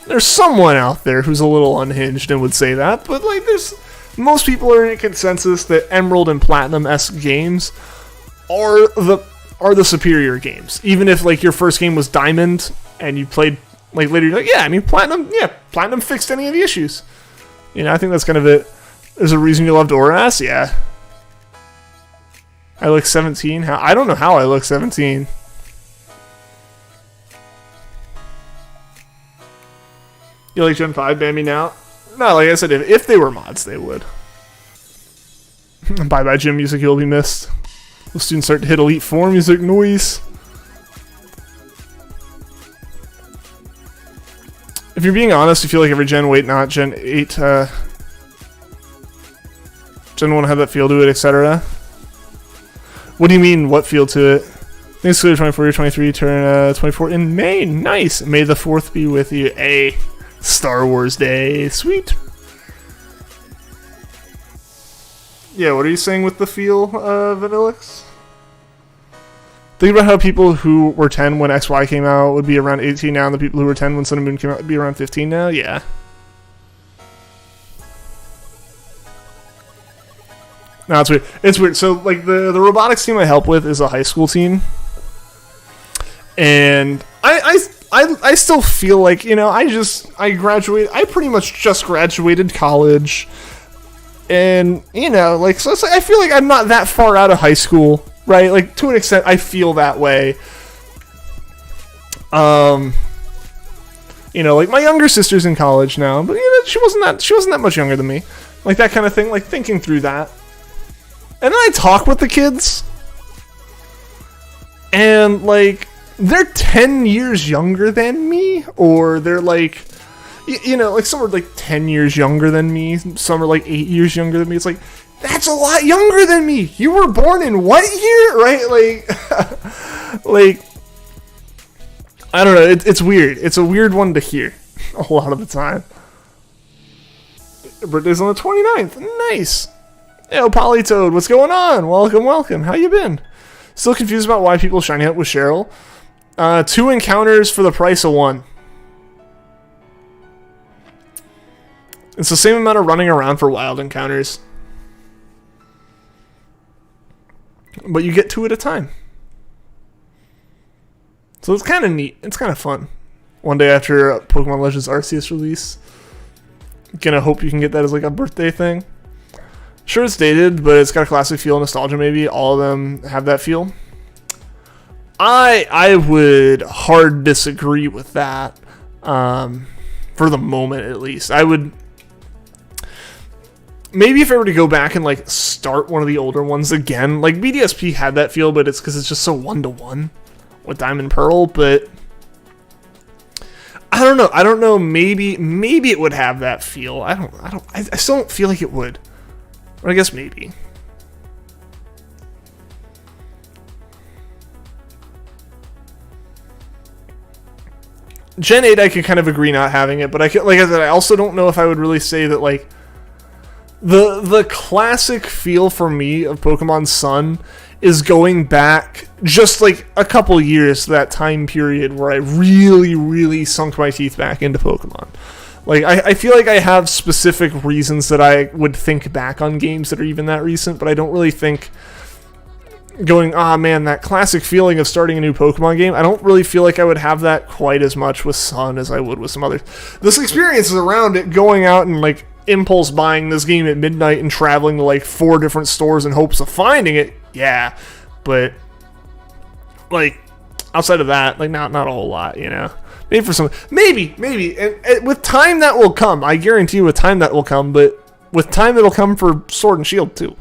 There's someone out there who's a little unhinged and would say that, but, like, most people are in a consensus that Emerald and Platinum-esque games are the superior games. Even if, like, your first game was Diamond and you played, like, later, you're like, yeah, I mean, Platinum fixed any of the issues. You know, I think that's kind of it. There's a reason you loved Oras, yeah. I look 17. I don't know how I look 17. You like Gen 5 ban me now? No, like I said, if they were mods, they would. Bye-bye, gym music, you'll be missed. The students start to hit Elite 4 music noise. If you're being honest, you feel like every Gen, wait, not Gen 8, Gen 1 had that feel to it, etc. What do you mean, what feel to it? Thanks to 24, 23, turn 24 in May. Nice. May the 4th be with you. A Star Wars Day. Sweet. Yeah, what are you saying with the feel, Vanillix? Think about how people who were 10 when XY came out would be around 18 now, and the people who were 10 when Sun and Moon came out would be around 15 now? Yeah. No, it's weird. It's weird. So, like, the robotics team I help with is a high school team. And I still feel like, you know, I pretty much just graduated college. And, you know, like, so it's like, I feel like I'm not that far out of high school, right? Like, to an extent, I feel that way. You know, like, my younger sister's in college now, but, you know, she wasn't that much younger than me. Like, that kind of thing, like, thinking through that. And then I talk with the kids. And, like, they're 10 years younger than me, or they're, like, you know, like, some are, like, 10 years younger than me, some are, like, 8 years younger than me. It's like, that's a lot younger than me! You were born in what year? Right? Like, like, I don't know, it's weird. It's a weird one to hear a lot of the time. Your birthday's on the 29th. Nice! Yo, Polytoad, what's going on? Welcome. How you been? Still confused about why people shiny up with Cheryl? 2 encounters for the price of 1. It's the same amount of running around for wild encounters. But you get 2 at a time. So it's kind of neat. It's kind of fun. One day after Pokemon Legends Arceus release. Gonna hope you can get that as like a birthday thing. Sure, it's dated, but it's got a classic feel, nostalgia maybe. All of them have that feel. I would hard disagree with that. For the moment, at least. I would... Maybe if I were to go back and, like, start one of the older ones again. Like, BDSP had that feel, but it's because it's just so one-to-one with Diamond Pearl, but... I don't know. Maybe it would have that feel. I still don't feel like it would. Or I guess maybe. Gen 8, I can kind of agree not having it, but like I said, I also don't know if I would really say that, like, the classic feel for me of Pokemon Sun is going back just, like, a couple years to that time period where I really, really sunk my teeth back into Pokemon. Like, I feel like I have specific reasons that I would think back on games that are even that recent, but I don't really think going, man, that classic feeling of starting a new Pokemon game, I don't really feel like I would have that quite as much with Sun as I would with some others. This experience is around it, going out and, like, impulse buying this game at midnight and traveling to, like, 4 different stores in hopes of finding it, yeah, but, like, outside of that, like, not a whole lot, you know? Maybe for some, maybe, and with time that will come, I guarantee you with time that will come, but with time it'll come for Sword and Shield, too.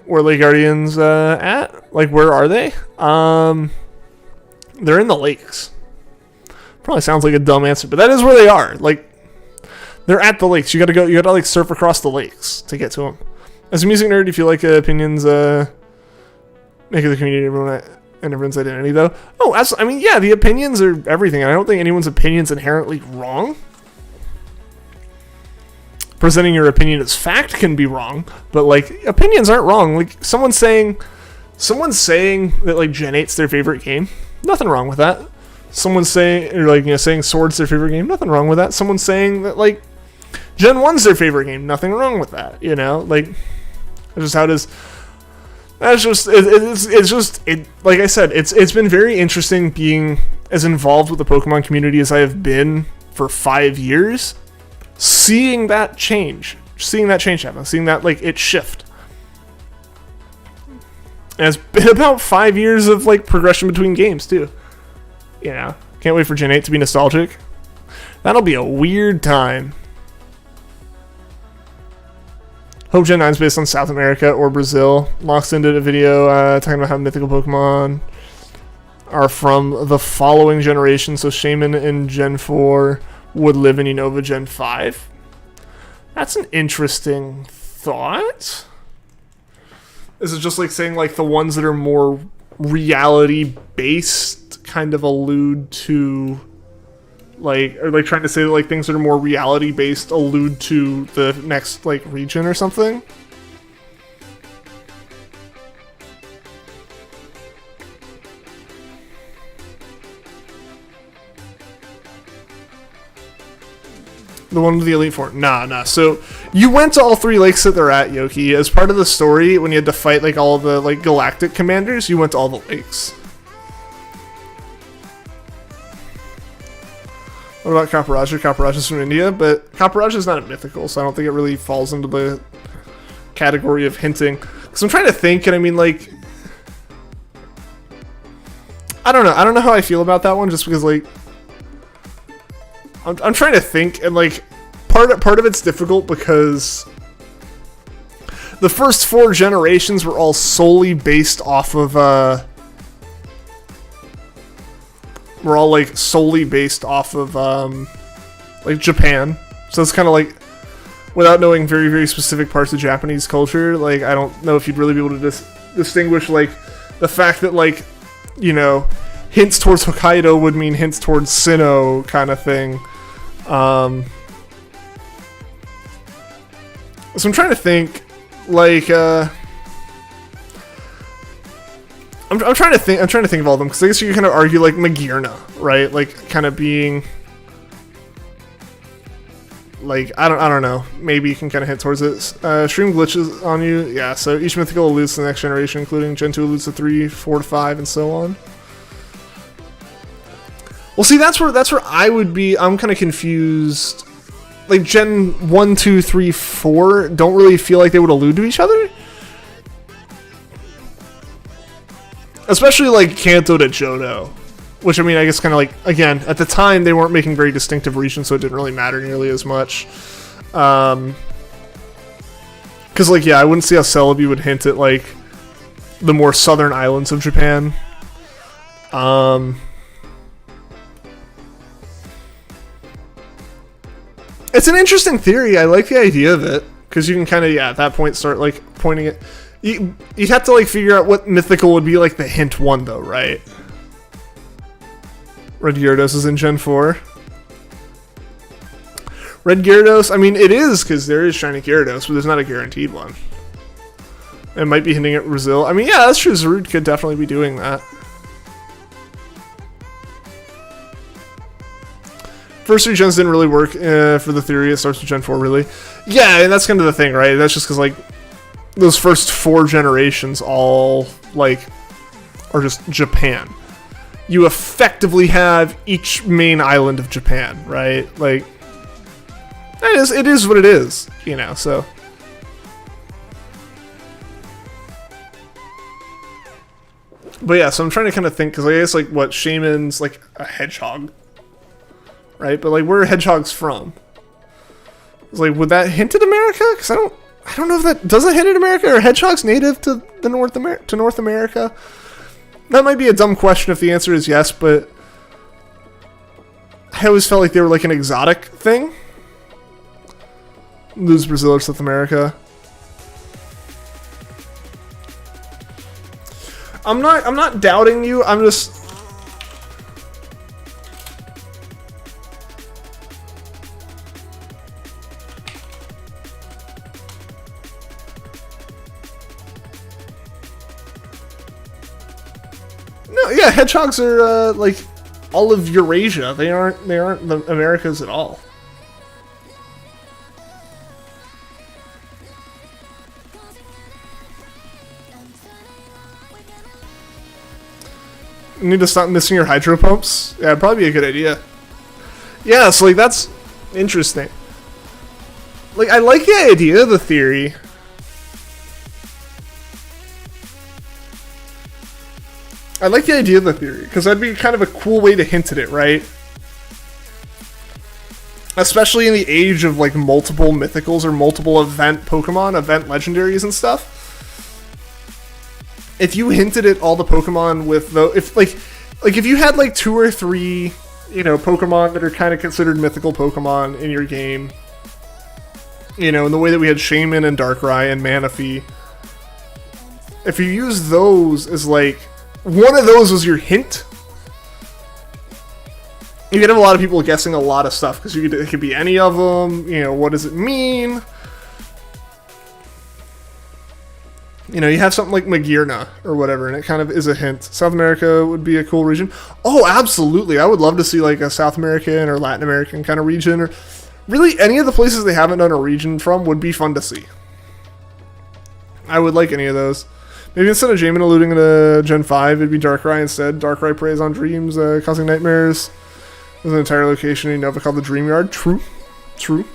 Where are Lake Guardians at? Like, where are they? They're in the lakes. Probably sounds like a dumb answer, but that is where they are. Like, they're at the lakes. You gotta like surf across the lakes to get to them. As a music nerd, do you feel like opinions make the community everyone and everyone's identity, though. Oh, I mean, yeah, the opinions are everything. I don't think anyone's opinion's inherently wrong. Presenting your opinion as fact can be wrong, but like opinions aren't wrong. Like someone's saying that like Gen 8's their favorite game, nothing wrong with that. Someone's saying, or like, you know, saying Sword's their favorite game, nothing wrong with that. Someone's saying that like Gen 1's their favorite game, nothing wrong with that. You know, like that's just how it is. That's just it's just like I said, it's been very interesting being as involved with the Pokemon community as I have been for 5 years. Seeing that happen, seeing that like it shift. And it's been about 5 years of like progression between games too. You know, can't wait for Gen 8 to be nostalgic. That'll be a weird time. Hope Gen 9 is based on South America or Brazil. Loxton did a video talking about how mythical Pokemon are from the following generation. So Shaman in Gen 4 would live in Unova Gen 5. That's an interesting thought. Is it just like saying like the ones that are more reality based kind of allude to like, or like trying to say that like things that are more reality based allude to the next like region or something? The one with the Elite Four? Nah. So, you went to all 3 lakes that they're at, Yoki. As part of the story, when you had to fight, like, all the, like, galactic commanders, you went to all the lakes. What about Kaparaja? Kaparaja's from India, but Kaparaja's not a mythical, so I don't think it really falls into the category of hinting. Because I'm trying to think, and I mean, like... I don't know how I feel about that one, just because, like... I'm trying to think, and like part of it's difficult because the first 4 generations were all solely based off of like Japan. So it's kind of like, without knowing very, very specific parts of Japanese culture, like I don't know if you'd really be able to distinguish like the fact that like, you know, hints towards Hokkaido would mean hints towards Sinnoh kind of thing. So I'm trying to think, like, I'm trying to think of all of them, because I guess you can kind of argue, like, Magirna, right? Like, kind of being, like, I don't know, maybe you can kind of hint towards it. Stream glitches on you, yeah, so each mythical alludes to the next generation, including Gen 2 alludes to 3, 4 to 5, and so on. Well, see, that's where I would be. I'm kind of confused. Like, Gen 1, 2, 3, 4 don't really feel like they would allude to each other. Especially, like, Kanto to Johto. Which, I mean, I guess kind of like, again, at the time, they weren't making very distinctive regions, so it didn't really matter nearly as much. Because, like, yeah, I wouldn't see how Celebi would hint at, like, the more southern islands of Japan. It's an interesting theory. I like the idea of it, because you can kind of, yeah, at that point start, like, pointing it. You'd have to, like, figure out what mythical would be, like, the hint one, though, right? Red Gyarados is in Gen 4. Red Gyarados, I mean, it is, because there is Shiny Gyarados, but there's not a guaranteed one. It might be hinting at Brazil. I mean, yeah, that's true. Zarude could definitely be doing that. First 3 gens didn't really work for the theory. It starts with Gen 4, really. Yeah, and that's kind of the thing, right? That's just because, like, those first 4 generations all, like, are just Japan. You effectively have each main island of Japan, right? Like, it is what it is, you know, so. But yeah, so I'm trying to kind of think, because I guess, like, what, Shaman's, like, a hedgehog. Right, but like, where are hedgehogs from? It's like, would that hint at America? Because I don't know if that does it hint at America. Are hedgehogs native to the North America? That might be a dumb question if the answer is yes, but I always felt like they were like an exotic thing. Lose Brazil or South America. I'm not doubting you. I'm just. No, yeah, hedgehogs are like all of Eurasia. They aren't the Americas at all. You need to stop missing your hydro pumps? Yeah, it'd probably be a good idea. Yeah, so like that's interesting. Like I like the idea, the theory. I like the idea of the theory, because that'd be kind of a cool way to hint at it, right? Especially in the age of like multiple mythicals or multiple event Pokemon, event legendaries and stuff. If you hinted at all the Pokemon with the if you had like 2 or 3, you know, Pokemon that are kind of considered mythical Pokemon in your game, you know, in the way that we had Shaman and Darkrai and Manaphy, if you use those as like one of those was your hint, you could have a lot of people guessing a lot of stuff because it could be any of them. You know, what does it mean? You know, you have something like Magirna or whatever, and it kind of is a hint. South America would be a cool region. Oh, absolutely. I would love to see like a South American or Latin American kind of region, or really any of the places they haven't done a region from would be fun to see. I would like any of those. Maybe instead of Jamin alluding to Gen 5, it'd be Darkrai instead. Darkrai preys on dreams, causing nightmares. There's an entire location in Unova called the Dream Yard. True. True.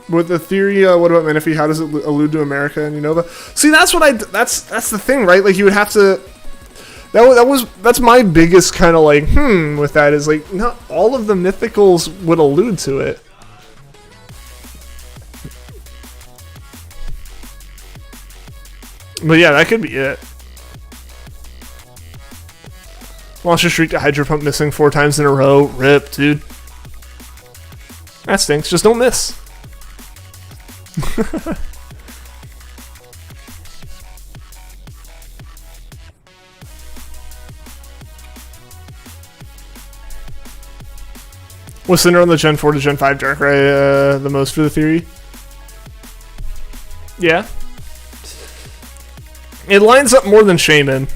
With the theory, what about Manaphy? How does it allude to America and Unova? See, that's what that's the thing, right? Like, you would have to... That's my biggest kind of like, with that, is like, not all of the mythicals would allude to it. But yeah, that could be it. Monster Streak to Hydro Pump missing 4 times in a row. Rip, dude. That stinks. Just don't miss. Was Cinder on the Gen 4 to Gen 5 Darkrai the most for the theory? Yeah. It lines up more than Shaman.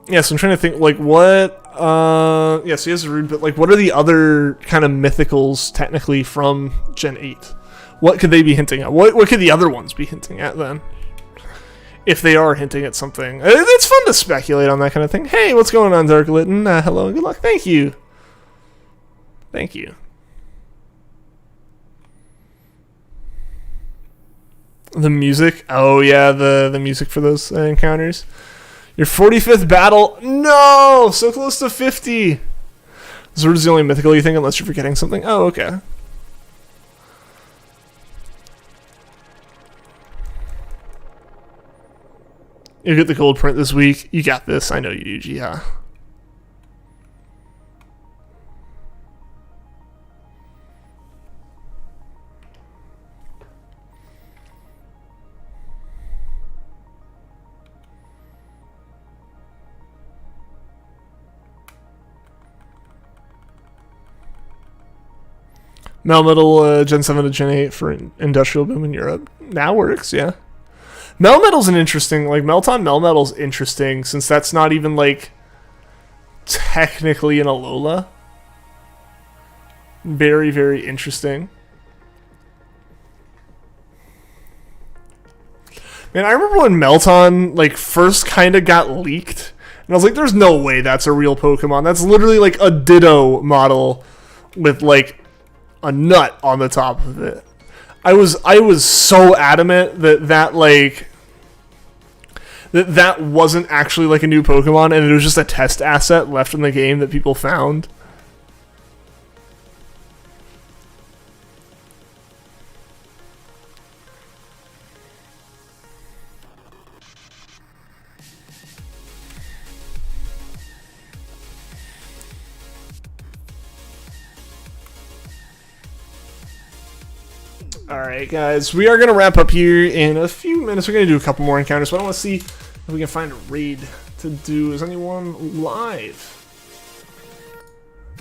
Yes, I'm trying to think, like, what... yes, he has a rude, but, like, what are the other kind of mythicals, technically, from Gen 8? What could they be hinting at? What could the other ones be hinting at, then? If they are hinting at something. It's fun to speculate on that kind of thing. Hey, what's going on, Dark Litten? Hello and good luck. Thank you. Thank you. The music? Oh, yeah, the music for those encounters. Your 45th battle? No! So close to 50! Zord's the only mythical you think, unless you're forgetting something? Oh, okay. You get the gold print this week. You got this. I know you do, yeah. Melmetal Gen 7 to Gen 8 for Industrial Boom in Europe. That works, yeah. Melmetal's an interesting, like, Melton Melmetal's interesting, since that's not even, like, technically an Alola. Very, very interesting. Man, I remember when Melton, like, first kind of got leaked, and I was like, there's no way that's a real Pokemon. That's literally, like, a Ditto model with, like, a nut on the top of it. I was so adamant that like that wasn't actually like a new Pokemon, and it was just a test asset left in the game that people found. Alright, guys, we are going to wrap up here in a few minutes. We're going to do a couple more encounters, but I want to see if we can find a raid to do. Is anyone live?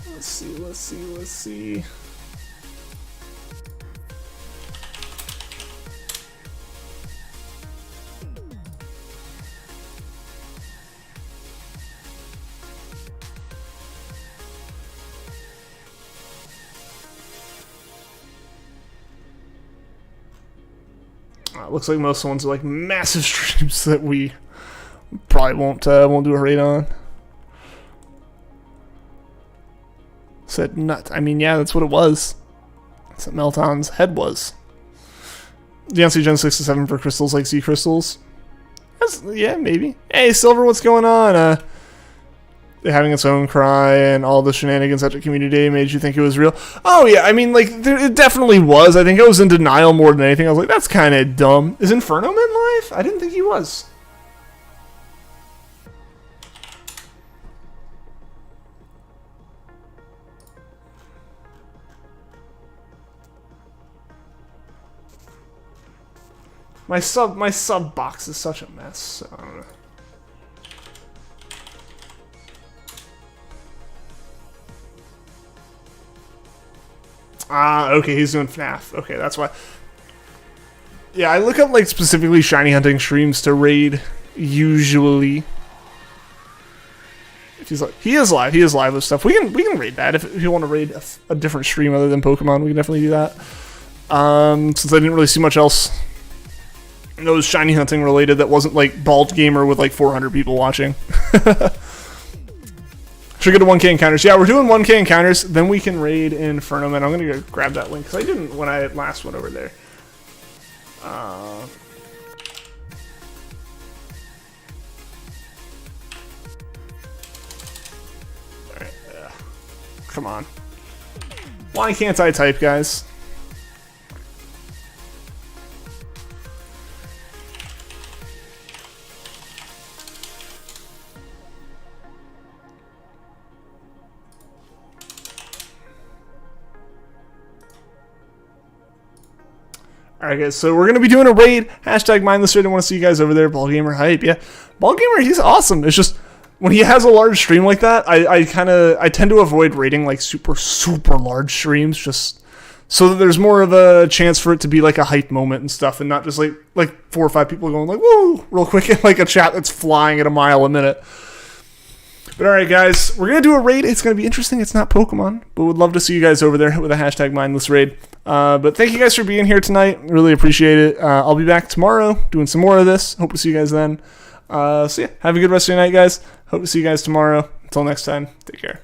Let's see. Looks like most of the ones are like massive streams that we probably won't do a raid on. Said nut. I mean, yeah, that's what it was. That's what Melton's head was. DNC Gen 6 to 7 for crystals like sea crystals. Yeah, maybe. Hey, Silver, what's going on? Having its own cry and all the shenanigans at the community day made you think it was real. Oh yeah, I mean, like, it definitely was. I think I was in denial more than anything. I was like, that's kind of dumb. Is Inferno Man live? I didn't think he was. My sub box is such a mess, so I don't know. Ah, okay, he's doing FNAF. Okay, that's why. Yeah, I look up, like, specifically shiny hunting streams to raid, usually. If he's like, he is live with stuff. We can raid that. If you want to raid a different stream other than Pokemon, we can definitely do that. Since I didn't really see much else that was shiny hunting related that wasn't, like, Bald Gamer with, like, 400 people watching. Should go to 1K encounters. Yeah, we're doing 1K encounters. Then we can raid Inferno Man. I'm going to go grab that link because I didn't when I last went over there. Alright, come on. Why can't I type, guys? Alright guys, so we're going to be doing a raid. Hashtag mindless raid. I want to see you guys over there. Ballgamer hype. Yeah. Ballgamer, he's awesome. It's just, when he has a large stream like that, I tend to avoid raiding like super large streams just so that there's more of a chance for it to be like a hype moment and stuff and not just like 4 or 5 people going like, woo, real quick in like a chat that's flying at a mile a minute. But alright guys, we're going to do a raid. It's going to be interesting. It's not Pokemon, but would love to see you guys over there with a hashtag mindless raid. But thank you guys for being here tonight. Really appreciate it. I'll be back tomorrow doing some more of this. Hope to see you guys then. So yeah, have a good rest of your night, guys. Hope to see you guys tomorrow. Until next time, take care.